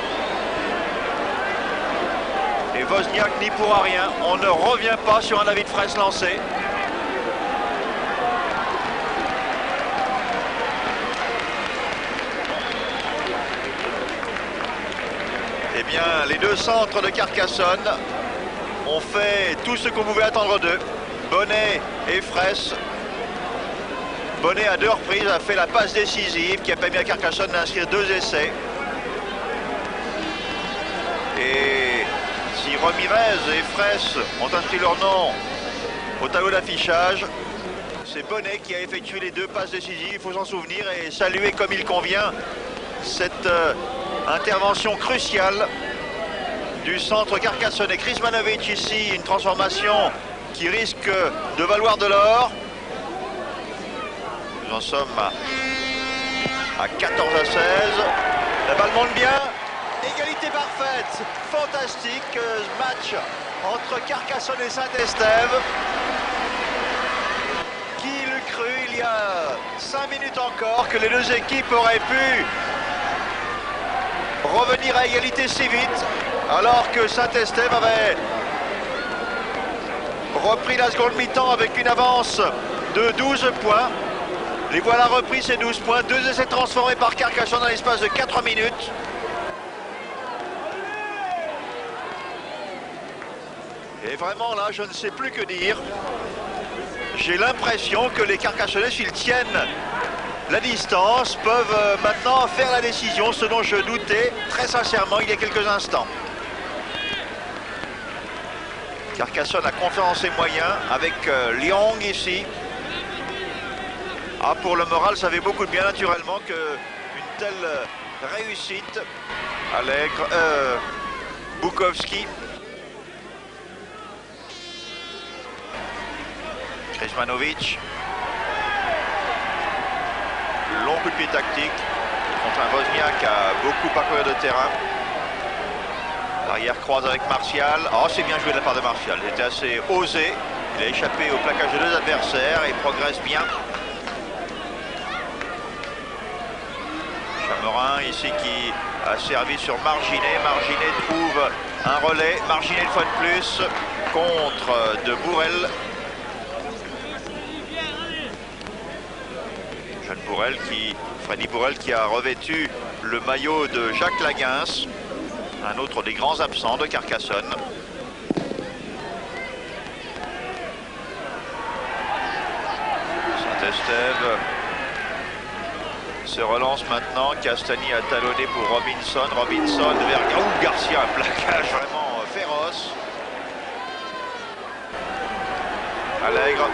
Et Wozniak n'y pourra rien. On ne revient pas sur un David Fraisse lancé. Eh bien, les deux centres de Carcassonne ont fait tout ce qu'on pouvait attendre d'eux. Bonnet et Fraisse. Bonnet à 2 reprises a fait la passe décisive qui a permis à Carcassonne d'inscrire 2 essais. Et si Ramirez et Fraisse ont inscrit leur nom au tableau d'affichage, c'est Bonnet qui a effectué les 2 passes décisives, il faut s'en souvenir et saluer comme il convient cette intervention cruciale du centre carcassonnais. Krizmanovic ici, une transformation qui risque de valoir de l'or. Nous en sommes à 14-16. La balle monte bien. Égalité parfaite. Fantastique match entre Carcassonne et Saint-Estève. Qui l'eût cru il y a 5 minutes encore que les deux équipes auraient pu revenir à égalité si vite, alors que Saint-Estève avait repris la seconde mi-temps avec une avance de 12 points. Les voilà repris ces 12 points, 2 essais transformés par Carcassonne dans l'espace de 4 minutes. Et vraiment là, je ne sais plus que dire. J'ai l'impression que les Carcassonnais, s'ils tiennent la distance, peuvent maintenant faire la décision, ce dont je doutais très sincèrement il y a quelques instants. Carcassonne a confiance en ses moyens avec Liang ici. Ah, pour le moral, ça fait beaucoup de bien naturellement qu'une telle réussite. Allègre, Bukowski. Krizmanovic. Long coup de pied tactique contre un Wozniak qui a beaucoup parcouru de terrain. L'arrière croise avec Martial. Oh, c'est bien joué de la part de Martial. Il était assez osé. Il a échappé au plaquage de deux adversaires et progresse bien. Chamerin ici qui a servi sur Marginet. Marginet trouve un relais. Marginet une fois de plus contre de Bourrel. Jeune Bourrel Freddy Bourrel qui a revêtu le maillot de Jacques Laguens, un autre des grands absents de Carcassonne. Saint-Estève se relance maintenant. Castagny a talonné pour Robinson. Robinson vers Garcia, un plaquage vraiment féroce. Allègre.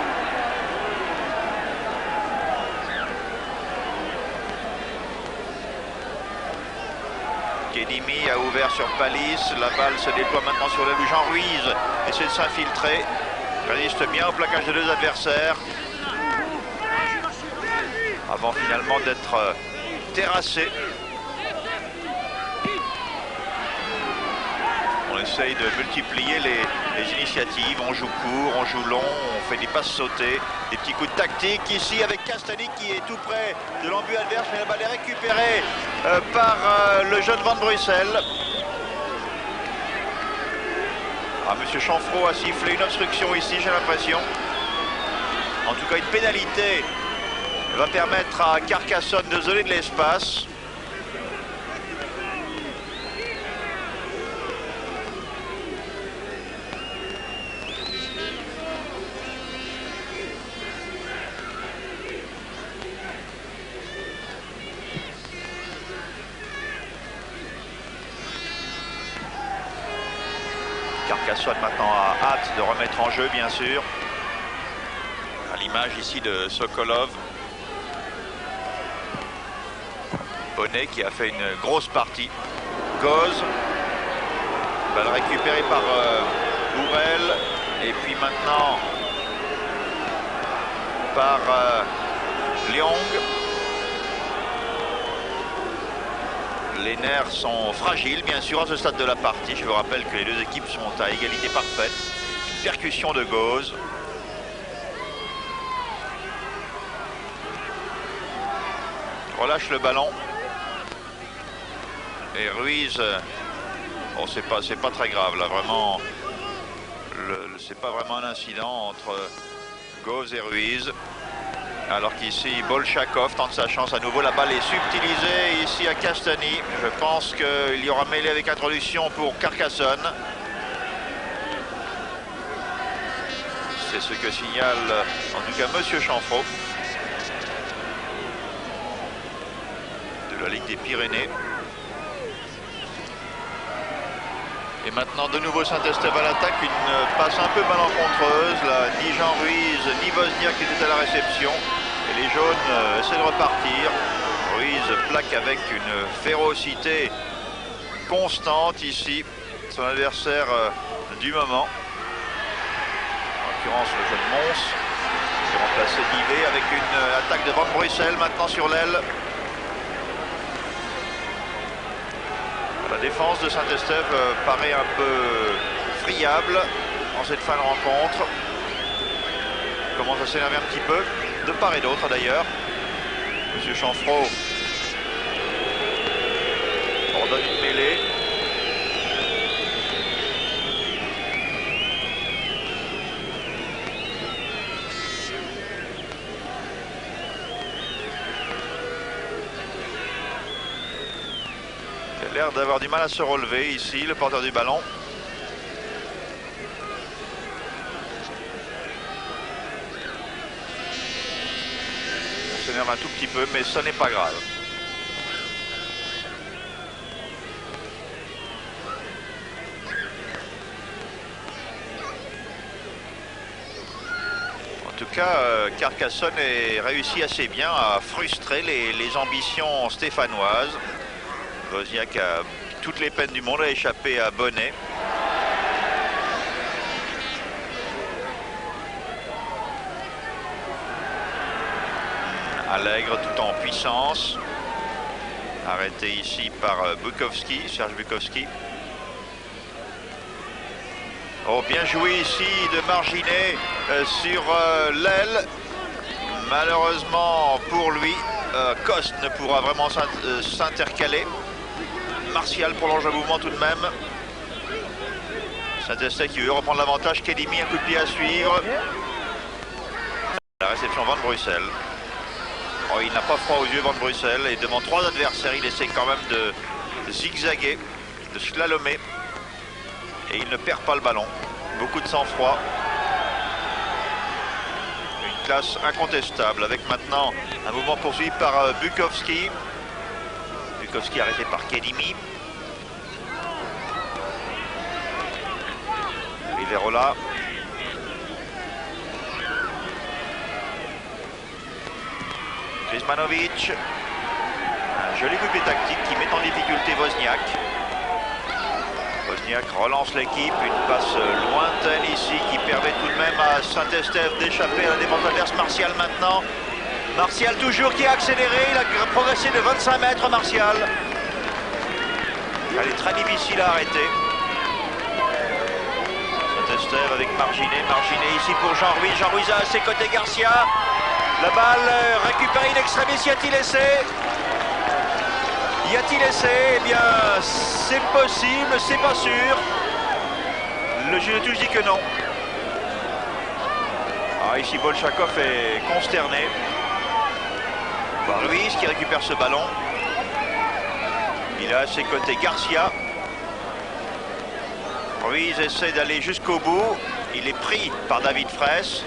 Kedimi a ouvert sur Palis. La balle se déploie maintenant sur l'aile où Jean Ruiz essaie de s'infiltrer. Résiste bien au plaquage de deux adversaires. Avant finalement d'être terrassé. On essaye de multiplier les initiatives. On joue court, on joue long, on fait des passes sautées, des petits coups de tactique. Ici avec Castagny qui est tout près de l'embut adverse, mais la balle est récupérée par le jeune Van Brussel. Ah, Monsieur Chanfreau a sifflé une obstruction ici, j'ai l'impression. En tout cas, une pénalité va permettre à Carcassonne de zoner de l'espace. Carcassonne maintenant a hâte de remettre en jeu, bien sûr. À l'image ici de Sokolov. Bonnet qui a fait une grosse partie. Goz. Balle récupérée par Bourrel. Et puis maintenant par Liang. Les nerfs sont fragiles, bien sûr, à ce stade de la partie. Je vous rappelle que les deux équipes sont à égalité parfaite. Une percussion de Goz. Relâche le ballon. Et Ruiz, bon, c'est pas très grave là, vraiment. C'est pas vraiment un incident entre Goz et Ruiz. Alors qu'ici, Bolchakov tente sa chance à nouveau. La balle est subtilisée ici à Castagny. Je pense qu'il y aura mêlée avec introduction pour Carcassonne. C'est ce que signale en tout cas Monsieur Chanfreau de la Ligue des Pyrénées. Et maintenant de nouveau Saint-Estève à l'attaque, une passe un peu malencontreuse, là, ni Jean Ruiz ni Wozniak qui était à la réception. Et les jaunes essaient de repartir. Ruiz plaque avec une férocité constante ici son adversaire du moment. En l'occurrence le jeune Mons qui est remplacé d'Ivet avec une attaque de Van Brussel maintenant sur l'aile. La défense de Saint-Estève paraît un peu friable en cette fin de rencontre. Commence à s'énerver un petit peu. de part et d'autre d'ailleurs. Monsieur Chanfraud ordonne une mêlée. Il a l'air d'avoir du mal à se relever ici, le porteur du ballon. On s'énerve un tout petit peu, mais ce n'est pas grave. En tout cas, Carcassonne a réussi assez bien à frustrer les ambitions stéphanoises. Wozniak a toutes les peines du monde à échapper à Bonnet. Allègre tout en puissance. Arrêté ici par Bukowski, Serge Bukowski. Oh, bien joué ici de Marginet sur l'aile. Malheureusement pour lui, Coste ne pourra vraiment s'intercaler. Martial prolonge le mouvement tout de même. Saint-Estève qui veut reprendre l'avantage. Kedimi, un coup de pied à suivre. La réception Van Brussel. Oh, il n'a pas froid aux yeux, Van Brussel, et devant 3 adversaires, il essaie quand même de zigzaguer, de slalomer, et il ne perd pas le ballon. Beaucoup de sang-froid. Une classe incontestable, avec maintenant un mouvement poursuivi par Bukowski. Bukowski arrêté par Kedimi. Riverola. Kuzmanovic. Un joli coup de pied tactique qui met en difficulté Wozniak. Wozniak relance l'équipe. Une passe lointaine ici qui permet tout de même à Saint-Estève d'échapper à la défense adverse. Martial maintenant. Martial toujours qui a accéléré. Il a progressé de 25 mètres, Martial. Elle est très difficile à arrêter. Saint-Estève avec Marginet. Marginet ici pour Jean-Ruiz. Jean-Ruiz à ses côtés, Garcia. La balle récupérée in extremis, y a-t-il essai? Y a-t-il essai? Eh bien, c'est possible, c'est pas sûr. Le juge de touche dit que non. Ah, ici, Bolchakov est consterné. Ruiz qui récupère ce ballon. Il a à ses côtés Garcia. Ruiz essaie d'aller jusqu'au bout. Il est pris par David Fraisse.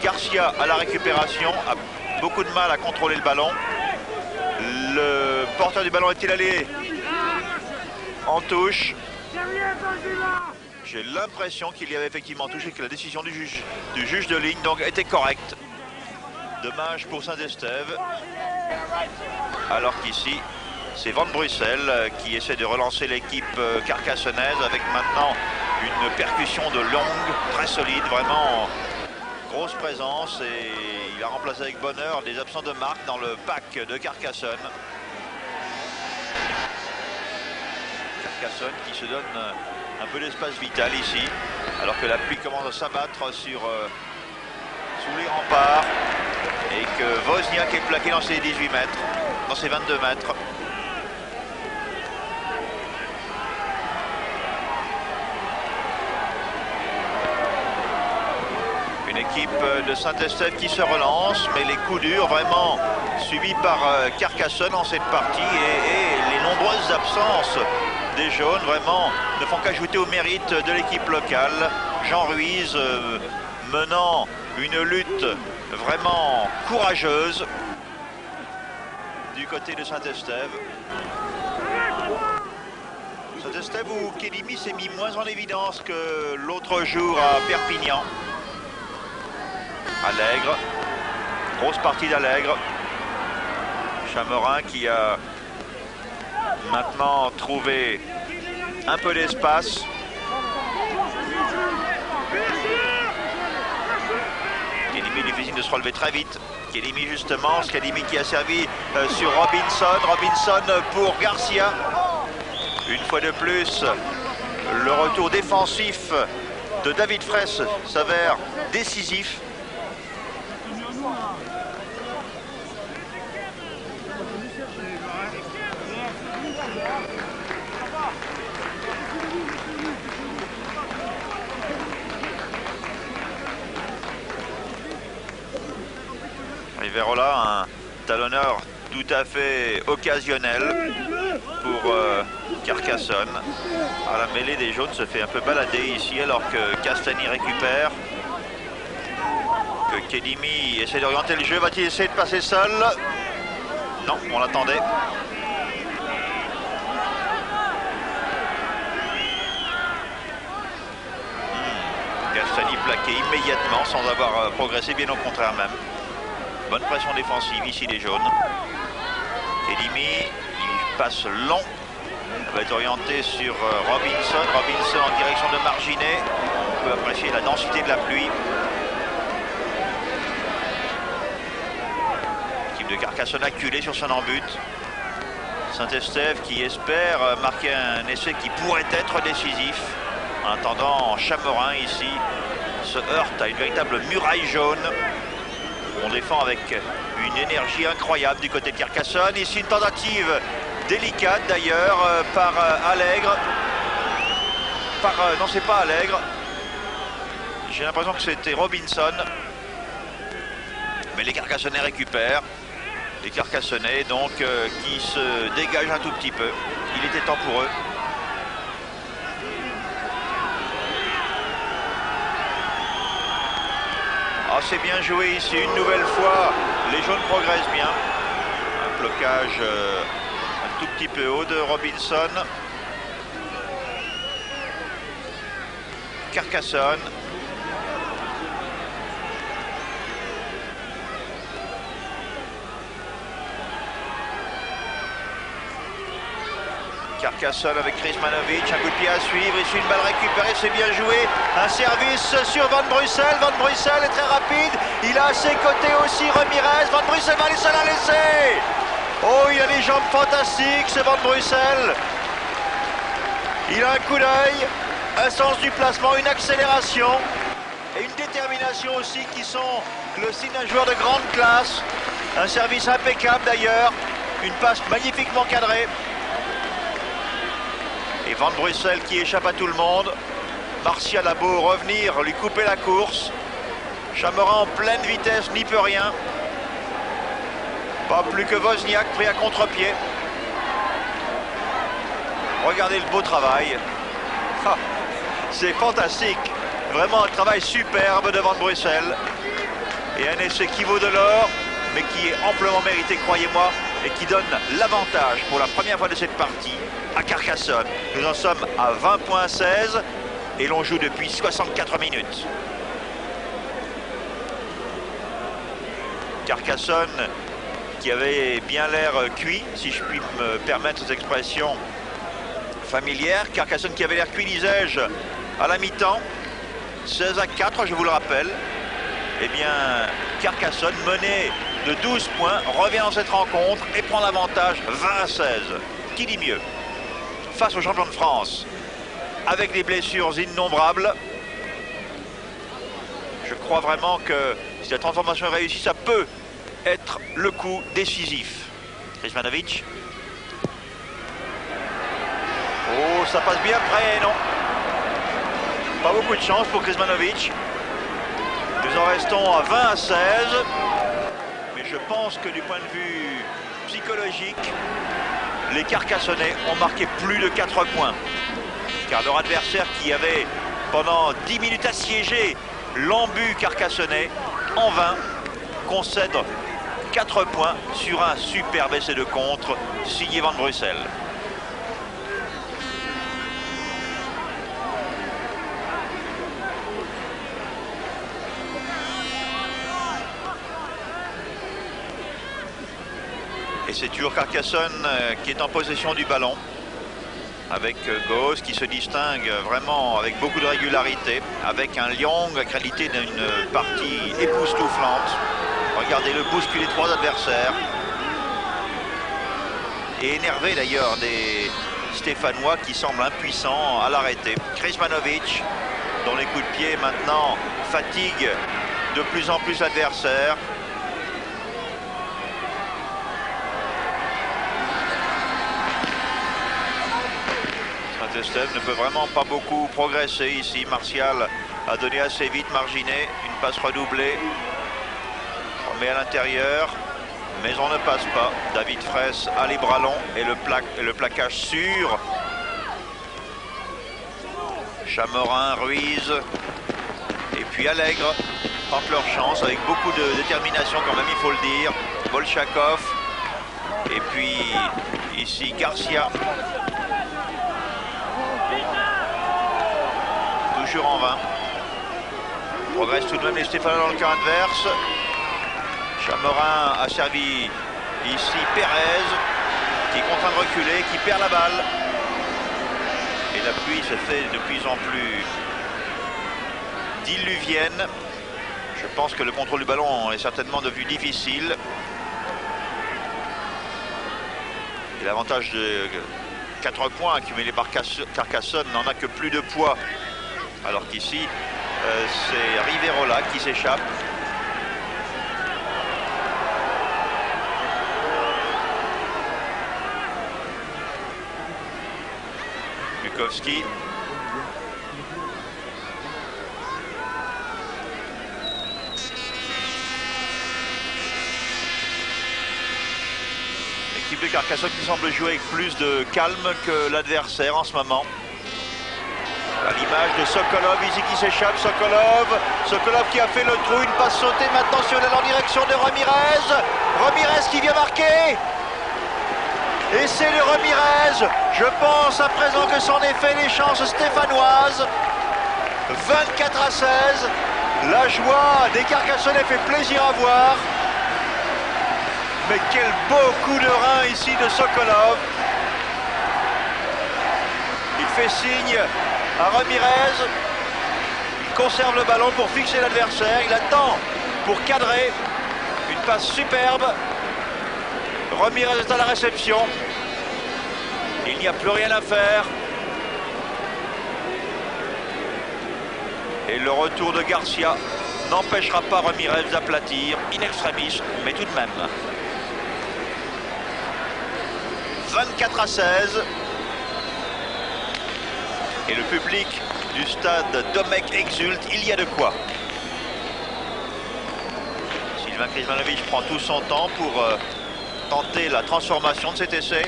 Garcia à la récupération a beaucoup de mal à contrôler le ballon. Le porteur du ballon est-il allé en touche? J'ai l'impression qu'il y avait effectivement touché, que la décision du juge de ligne donc était correcte. Dommage pour Saint-Estève. Alors qu'ici, c'est Van Brussel qui essaie de relancer l'équipe carcassonnaise avec maintenant une percussion de longue, très solide, vraiment. Grosse présence, et il a remplacé avec bonheur des absents de marque dans le pack de Carcassonne. Carcassonne qui se donne un peu d'espace vital ici, alors que la pluie commence à s'abattre sous les remparts et que Wozniak est plaqué dans ses 18 mètres, dans ses 22 mètres. Équipe de Saint-Estève qui se relance, mais les coups durs vraiment subis par Carcassonne en cette partie et les nombreuses absences des jaunes vraiment ne font qu'ajouter au mérite de l'équipe locale. Jean Ruiz menant une lutte vraiment courageuse du côté de Saint-Estève. Saint-Estève où Kedimi s'est mis moins en évidence que l'autre jour à Perpignan. Allègre, grosse partie d'Allègre. Chamerin qui a maintenant trouvé un peu d'espace. Kedimi difficile de se relever très vite. Kedimi justement, Kedimi qui a servi sur Robinson. Robinson pour Garcia. Une fois de plus, le retour défensif de David Fraisse s'avère décisif. Riverola, un talonneur tout à fait occasionnel pour Carcassonne. Ah, la mêlée des jaunes se fait un peu balader ici alors que Castagny récupère. Que Kedimi essaie d'orienter le jeu. Va-t-il essayer de passer seul? Non, on l'attendait. Castagny plaqué immédiatement sans avoir progressé, bien au contraire même. Bonne pression défensive ici les jaunes. Kedimi, il passe long. Il va être orienté sur Robinson. Robinson en direction de Marginet. On peut apprécier la densité de la pluie. L'équipe de Carcassonne acculée sur son embut. Saint-Estève qui espère marquer un essai qui pourrait être décisif. En attendant, Chamerin ici se heurte à une véritable muraille jaune. On défend avec une énergie incroyable du côté de Carcassonne. Ici une tentative délicate d'ailleurs par Allègre. Non, c'est pas Allègre. J'ai l'impression que c'était Robinson. Mais les Carcassonnais récupèrent. Les Carcassonnais donc qui se dégagent un tout petit peu. Il était temps pour eux. Ah, c'est bien joué ici, une nouvelle fois. Les jaunes progressent bien. Un blocage un tout petit peu haut de Robinson. Carcassonne. Carcassonne avec Krizmanovic, un coup de pied à suivre, ici une balle récupérée, c'est bien joué, un service sur Van Brussel est très rapide, il a à ses côtés aussi Ramirez, Van Brussel va laisser la laisser. Oh, il a les jambes fantastiques, ce Van Brussel. Il a un coup d'œil, un sens du placement, une accélération et une détermination aussi qui sont le signe d'un joueur de grande classe. Un service impeccable d'ailleurs, une passe magnifiquement cadrée. Et Van Brussel qui échappe à tout le monde. Martial a beau revenir, lui couper la course. Chamerin en pleine vitesse n'y peut rien. Pas plus que Wozniak pris à contre-pied. Regardez le beau travail. Ah, c'est fantastique. Vraiment un travail superbe de Van Brussel. Et un essai qui vaut de l'or, mais qui est amplement mérité, croyez-moi, et qui donne l'avantage pour la première fois de cette partie à Carcassonne. Nous en sommes à 20,16 et l'on joue depuis 64 minutes. Carcassonne qui avait bien l'air cuit, si je puis me permettre cette expression familière. Carcassonne qui avait l'air cuit, disais-je, à la mi-temps. 16-4, je vous le rappelle. Eh bien, Carcassonne, menée de 12 points, revient dans cette rencontre et prend l'avantage 20-16. Qui dit mieux? Face aux champions de France, avec des blessures innombrables. Je crois vraiment que si la transformation est réussie, ça peut être le coup décisif. Krizmanovic. Oh, ça passe bien près, non? Pas beaucoup de chance pour Krizmanovic. Nous en restons à 20-16. Mais je pense que du point de vue psychologique, les Carcassonnais ont marqué plus de 4 points. Car leur adversaire qui avait pendant 10 minutes assiégé l'embut carcassonnais en vain concède 4 points sur un superbe essai de contre signé Van Brussel. Et c'est toujours Carcassonne qui est en possession du ballon. Avec Gauss qui se distingue vraiment avec beaucoup de régularité. Avec un Lyon accrédité d'une partie époustouflante. Regardez-le bousculer 3 adversaires. Et énervé d'ailleurs des Stéphanois qui semblent impuissants à l'arrêter. Krizmanovic, dont les coups de pied maintenant fatiguent de plus en plus l'adversaire. Saint-Estève ne peut vraiment pas beaucoup progresser ici. Martial a donné assez vite, marginé, une passe redoublée. On met à l'intérieur, mais on ne passe pas. David Fraisse a les bras longs et le plaquage sûr. Chamorin, Ruiz et puis Allègre tentent leur chance avec beaucoup de détermination quand même, il faut le dire. Bolchakov et puis ici Garcia. Toujours en vain. Progresse tout de même les Stéphanois dans le camp adverse. Chamorin a servi ici Pérez qui est contraint de reculer, qui perd la balle. Et la pluie se fait de plus en plus diluvienne. Je pense que le contrôle du ballon est certainement devenu difficile. Et l'avantage de 4 points accumulés par Carcassonne n'en a que plus de poids. Alors qu'ici, c'est Riverola qui s'échappe. Bukowski. L'équipe de Carcassonne qui semble jouer avec plus de calme que l'adversaire en ce moment. À l'image de Sokolov ici qui s'échappe. Sokolov qui a fait le trou, une passe sautée maintenant sur l'aile en direction de Ramirez. Ramirez qui vient marquer. Et c'est le Ramirez. Je pense à présent que c'en est fait les chances stéphanoises. 24-16. La joie des Carcassonnais fait plaisir à voir. Mais quel beau coup de rein ici de Sokolov. Il fait signe à Ramirez. Il conserve le ballon pour fixer l'adversaire. Il attend pour cadrer. Une passe superbe. Ramirez est à la réception. Il n'y a plus rien à faire. Et le retour de Garcia n'empêchera pas Ramirez d'aplatir in extremis, mais tout de même. 24-16. Et le public du stade Domek exulte, il y a de quoi. Sylvain Krizmanovic prend tout son temps pour tenter la transformation de cet essai.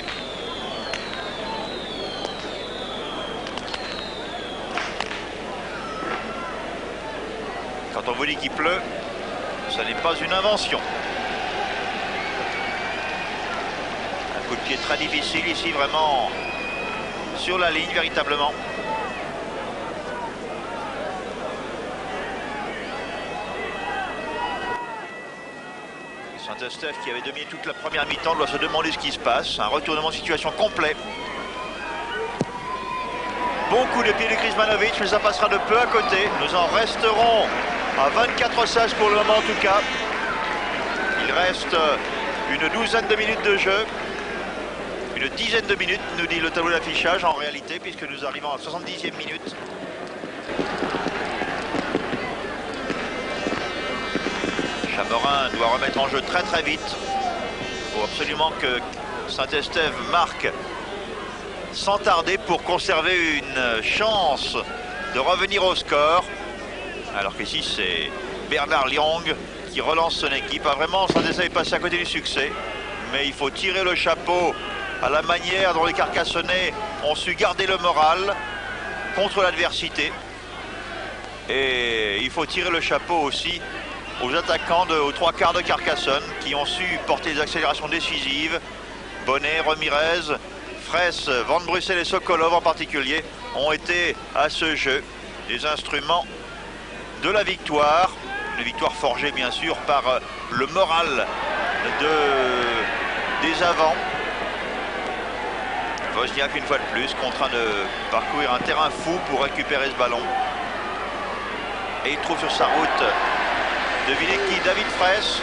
Quand on vous dit qu'il pleut, ce n'est pas une invention. Un coup de pied très difficile ici, vraiment sur la ligne véritablement. Saint-Estève qui avait dominé toute la première mi-temps doit se demander ce qui se passe. Un retournement de situation complet. Bon coup de pied de Krizmanovic, mais ça passera de peu à côté. Nous en resterons à 24-16 pour le moment en tout cas. Il reste une douzaine de minutes de jeu. Une dizaine de minutes, nous dit le tableau d'affichage en réalité, puisque nous arrivons à la 70e minute. Chamorin doit remettre en jeu très très vite. Il faut absolument que Saint-Estève marque sans tarder pour conserver une chance de revenir au score. Alors qu'ici c'est Bernard Liong qui relance son équipe. Vraiment, Saint-Estève est passé à côté du succès. Mais il faut tirer le chapeau à la manière dont les Carcassonnais ont su garder le moral contre l'adversité. Et il faut tirer le chapeau aussi aux attaquants aux trois quarts de Carcassonne qui ont su porter des accélérations décisives. Bonnet, Ramirez, Fraisse, Van Brussel et Sokolov en particulier ont été à ce jeu des instruments de la victoire. Une victoire forgée bien sûr par le moral des avants. Wozniak une fois de plus contraint de parcourir un terrain fou pour récupérer ce ballon. Et il trouve sur sa route, devinez qui, David Fraisse.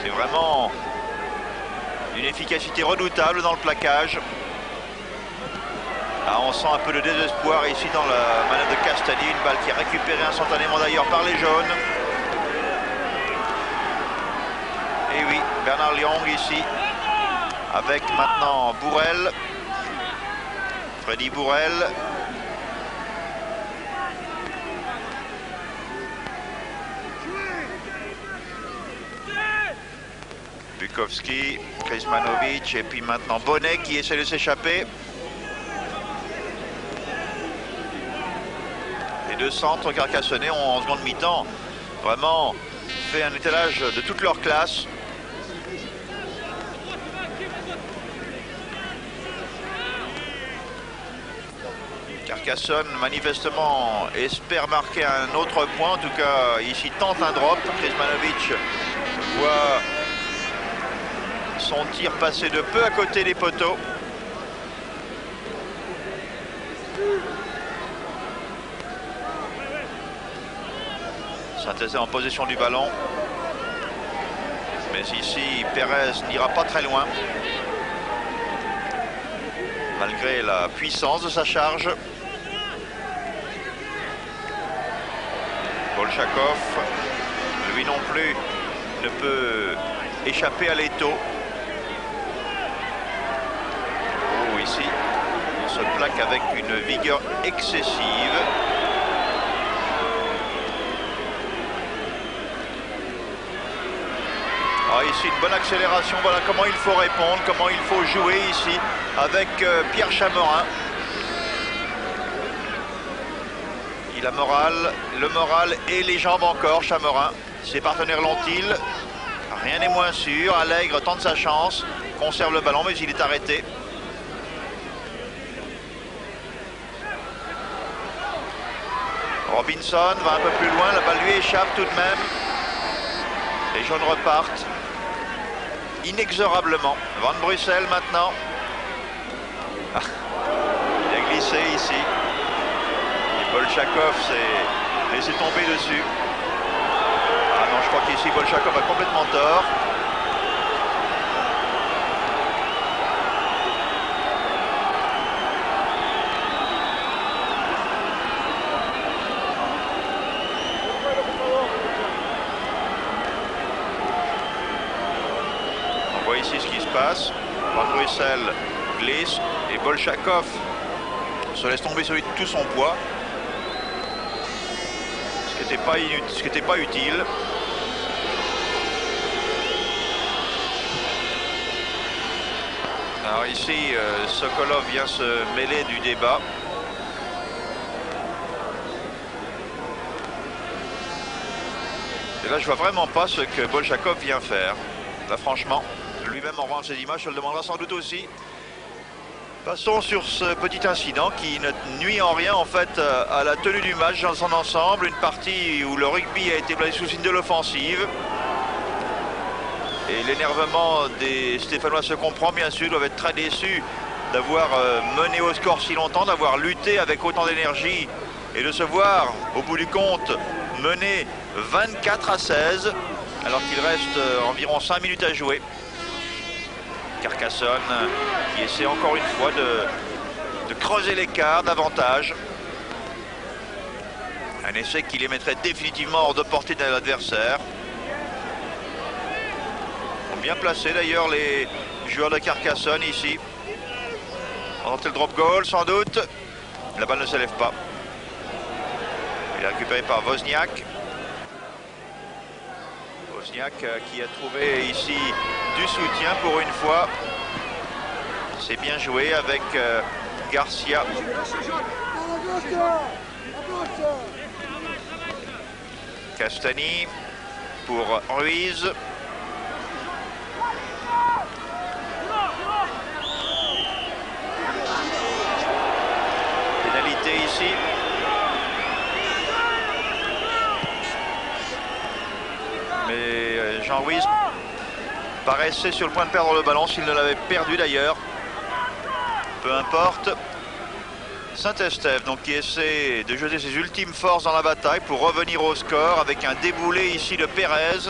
C'est vraiment une efficacité redoutable dans le plaquage. Ah, on sent un peu de désespoir ici dans la manœuvre de Castani, une balle qui est récupérée instantanément d'ailleurs par les jaunes. Et oui, Bernard Liong ici, avec maintenant Bourrel, Freddy Bourrel. Bukowski, Krizmanovic et puis maintenant Bonnet qui essaie de s'échapper. Les deux centres carcassonnais ont en seconde mi-temps vraiment fait un étalage de toute leur classe. Carcassonne manifestement espère marquer un autre point, en tout cas ici tente un drop. Krizmanovic voit son tir passer de peu à côté des poteaux. Saint-Étienne en possession du ballon. Mais ici, Pérez n'ira pas très loin. Malgré la puissance de sa charge. Bolchakov, lui non plus, ne peut échapper à l'étau. Oh, ici, on se plaque avec une vigueur excessive. Ah, ici, une bonne accélération. Voilà comment il faut répondre, comment il faut jouer ici avec Pierre Chamerin. Il a le moral et les jambes encore, Chamerin. Ses partenaires l'ont-ils? Rien n'est moins sûr. Allègre tente sa chance, conserve le ballon, mais il est arrêté. Robinson va un peu plus loin, la balle lui échappe tout de même. Les jaunes repartent inexorablement. Van Brussel maintenant. Ah, il a glissé ici. Et Bolchakov s'est laissé tomber dessus. Ah non, je crois qu'ici Bolchakov a complètement tort. On voit ici ce qui se passe. Van Brussel glisse et Bolchakov se laisse tomber sur tout son poids. Ce qui n'était pas utile. Alors ici, Sokolov vient se mêler du débat. Et là, je vois vraiment pas ce que Bolchakov vient faire. Là, franchement, lui-même en voyant ces images, se le demandera sans doute aussi. Passons sur ce petit incident qui ne nuit en rien en fait à la tenue du match dans son ensemble. Une partie où le rugby a été placé sous signe de l'offensive. Et l'énervement des Stéphanois se comprend, bien sûr. Ils doivent être très déçus d'avoir mené au score si longtemps, d'avoir lutté avec autant d'énergie et de se voir, au bout du compte, mener 24-16 alors qu'il reste environ 5 minutes à jouer. Carcassonne qui essaie encore une fois de creuser l'écart davantage. Un essai qui les mettrait définitivement hors de portée de l'adversaire. Bien placés d'ailleurs les joueurs de Carcassonne ici. On a tenté le drop goal sans doute. La balle ne s'élève pas. Il est récupéré par Wozniak. Wozniak qui a trouvé ici du soutien pour une fois. C'est bien joué avec Garcia. Castani pour Ruiz. Pénalité ici. Mais Jean Ruiz paraissait sur le point de perdre le ballon, s'il ne l'avait perdu d'ailleurs. Peu importe. Saint-Estève donc qui essaie de jeter ses ultimes forces dans la bataille pour revenir au score avec un déboulé ici de Pérez.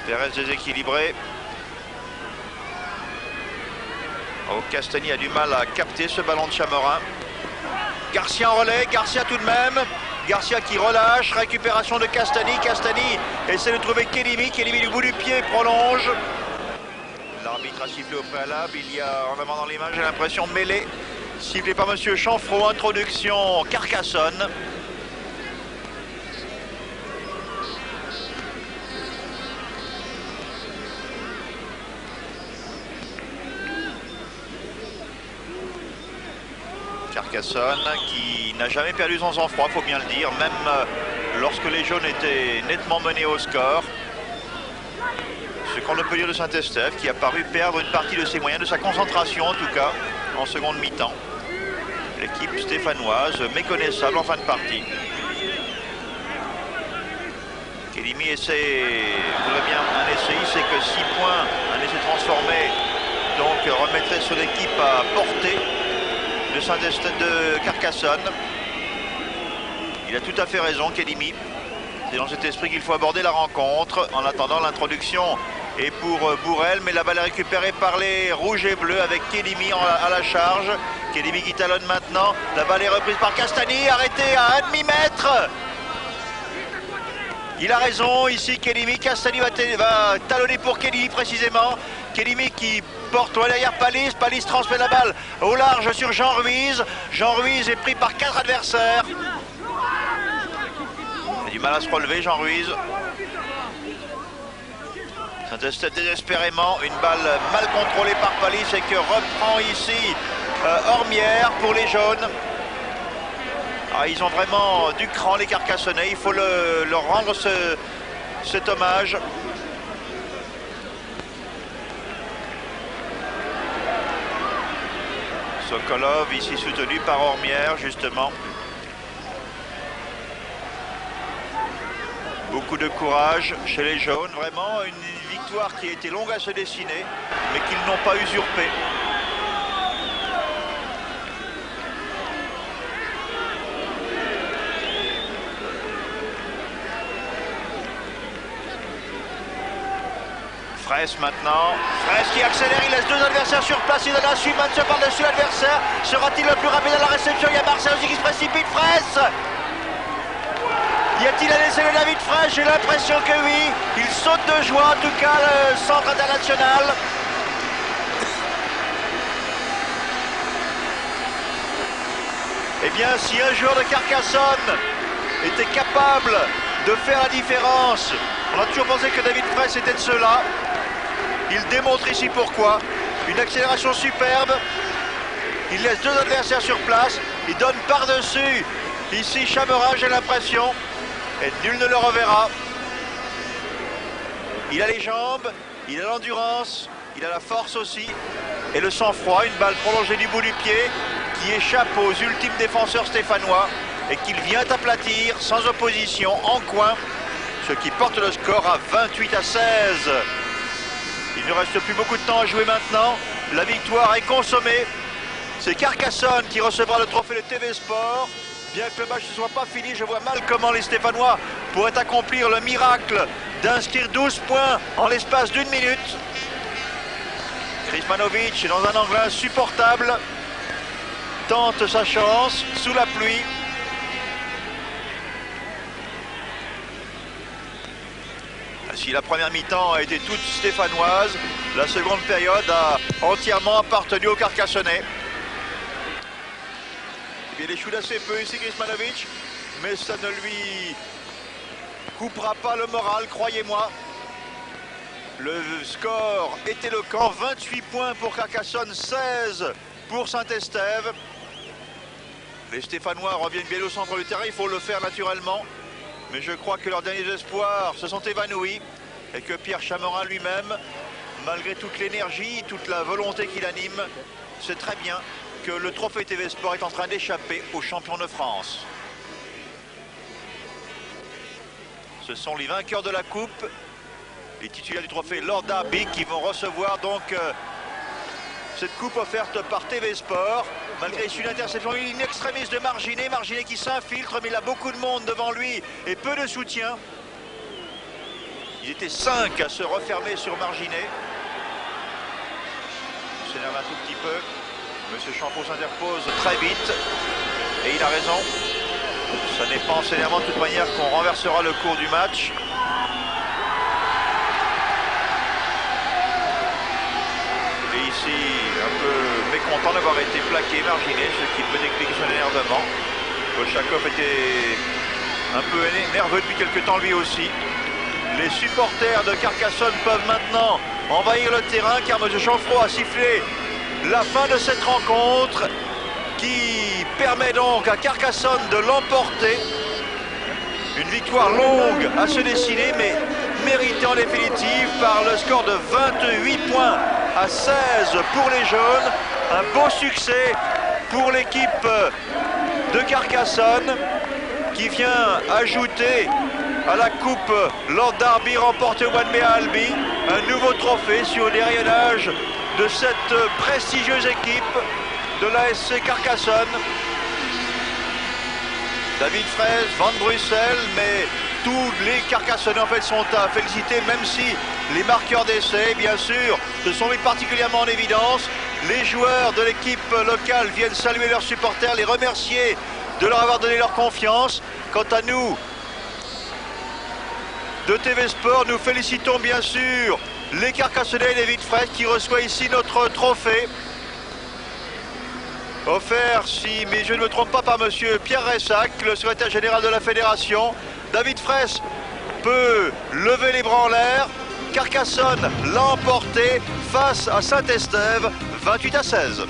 Pérez déséquilibré. Oh, Castani a du mal à capter ce ballon de Chamorin. Garcia en relais, Garcia tout de même. Garcia qui relâche, récupération de Castani. Castani essaie de trouver Kédimi. Kédimi du bout du pied prolonge. L'arbitre a sifflé au préalable. Il y a en avant dans l'image, j'ai l'impression, mêlée. Sifflé par Monsieur Chanfraud. Introduction Carcassonne. Carcassonne qui n'a jamais perdu son sang-froid, faut bien le dire, même lorsque les jaunes étaient nettement menés au score. Ce qu'on ne peut dire de Saint-Estève qui a paru perdre une partie de ses moyens, de sa concentration en tout cas, en seconde mi-temps. L'équipe stéphanoise méconnaissable en fin de partie. Kédimi voudrait bien un essai, il sait que 6 points, un essai transformé, donc remettrait son équipe à portée de Saint-Estève de Carcassonne. Il a tout à fait raison, Kédimi. C'est dans cet esprit qu'il faut aborder la rencontre. En attendant, l'introduction est pour Bourrel, mais la balle est récupérée par les rouges et bleus avec Kédimi à la charge. Kédimi qui talonne maintenant. La balle est reprise par Castani, arrêté à un demi-mètre. Il a raison ici, Kédimi. Castani va talonner pour Kédimi précisément. Kédimi qui porte derrière Palis. Palis transmet la balle au large sur Jean Ruiz. Jean Ruiz est pris par 4 adversaires. Il a du mal à se relever, Jean Ruiz. Saint-Estève désespérément. Une balle mal contrôlée par Palis et que reprend ici Ormière pour les jaunes. Ah, ils ont vraiment du cran, les Carcassonnais. Il faut leur rendre cet hommage. Sokolov ici soutenu par Ormière justement. Beaucoup de courage chez les jaunes. Vraiment une victoire qui a été longue à se dessiner mais qu'ils n'ont pas usurpée. Fraisse maintenant. Fraisse qui accélère, il laisse 2 adversaires sur place, il donne la suite, se par-dessus l'adversaire. Sera-t-il le plus rapide à la réception? Il y a Marcel aussi qui se précipite. Fraisse! Y a-t-il un essai de David Fraisse? J'ai l'impression que oui. Il saute de joie, en tout cas, le centre international. Eh bien, si un joueur de Carcassonne était capable de faire la différence, on a toujours pensé que David Fraisse était de ceux-là. Il démontre ici pourquoi. Une accélération superbe. Il laisse 2 adversaires sur place. Il donne par-dessus. Ici, Chamorin, j'ai l'impression. Et nul ne le reverra. Il a les jambes. Il a l'endurance. Il a la force aussi. Et le sang-froid. Une balle prolongée du bout du pied qui échappe aux ultimes défenseurs stéphanois et qu'il vient aplatir sans opposition en coin. Ce qui porte le score à 28-16. Il ne reste plus beaucoup de temps à jouer maintenant. La victoire est consommée. C'est Carcassonne qui recevra le trophée de TV Sport. Bien que le match ne soit pas fini, je vois mal comment les Stéphanois pourraient accomplir le miracle d'inscrire 12 points en l'espace d'1 minute. Krsmanovic, dans un angle insupportable, tente sa chance sous la pluie. Si la première mi-temps a été toute stéphanoise, la seconde période a entièrement appartenu aux Carcassonnais. Il échoue d'assez peu ici Krsmanovic, mais ça ne lui coupera pas le moral, croyez-moi. Le score est éloquent, 28 points pour Carcassonne, 16 pour Saint-Estève. Les Stéphanois reviennent bien au centre du terrain, il faut le faire naturellement. Mais je crois que leurs derniers espoirs se sont évanouis et que Pierre Chamorin lui-même, malgré toute l'énergie, toute la volonté qu'il anime, sait très bien que le trophée TV Sport est en train d'échapper aux champions de France. Ce sont les vainqueurs de la coupe, les titulaires du trophée Lord Derby qui vont recevoir donc cette coupe offerte par TV Sport. Malgré une interception in extremis de Marginet. Marginet qui s'infiltre, mais il a beaucoup de monde devant lui et peu de soutien. Ils étaient 5 à se refermer sur Marginet. s'énerve un tout petit peu. Monsieur Champeau s'interpose très vite. Et il a raison. Ce n'est pas en s'énervant de toute manière qu'on renversera le cours du match. Et ici, un peu mécontent d'avoir été plaqué, marginé, ce qui peut expliquer son énervement. Bolchakov était un peu nerveux depuis quelque temps lui aussi. Les supporters de Carcassonne peuvent maintenant envahir le terrain car M. Chanfreau a sifflé la fin de cette rencontre qui permet donc à Carcassonne de l'emporter. Une victoire longue à se dessiner mais méritée en définitive par le score de 28 points à 16 pour les jaunes. Un beau succès pour l'équipe de Carcassonne qui vient ajouter à la coupe Lord Derby remportée au mois de mai à Albi un nouveau trophée sur les rayonnages de cette prestigieuse équipe de l'ASC Carcassonne. David Fraisse, Van Brussel, mais tous les Carcassonnais en fait sont à féliciter, même si les marqueurs d'essai, bien sûr, se sont mis particulièrement en évidence. Les joueurs de l'équipe locale viennent saluer leurs supporters, les remercier de leur avoir donné leur confiance. Quant à nous, de TV Sport, nous félicitons bien sûr les Carcassonnais et David Fraisse qui reçoit ici notre trophée. Offert, si mais je ne me trompe pas, par monsieur Pierre Ressac, le secrétaire général de la fédération. David Fraisse peut lever les bras en l'air. Carcassonne l'a emporté face à Saint-Estève, 28 à 16.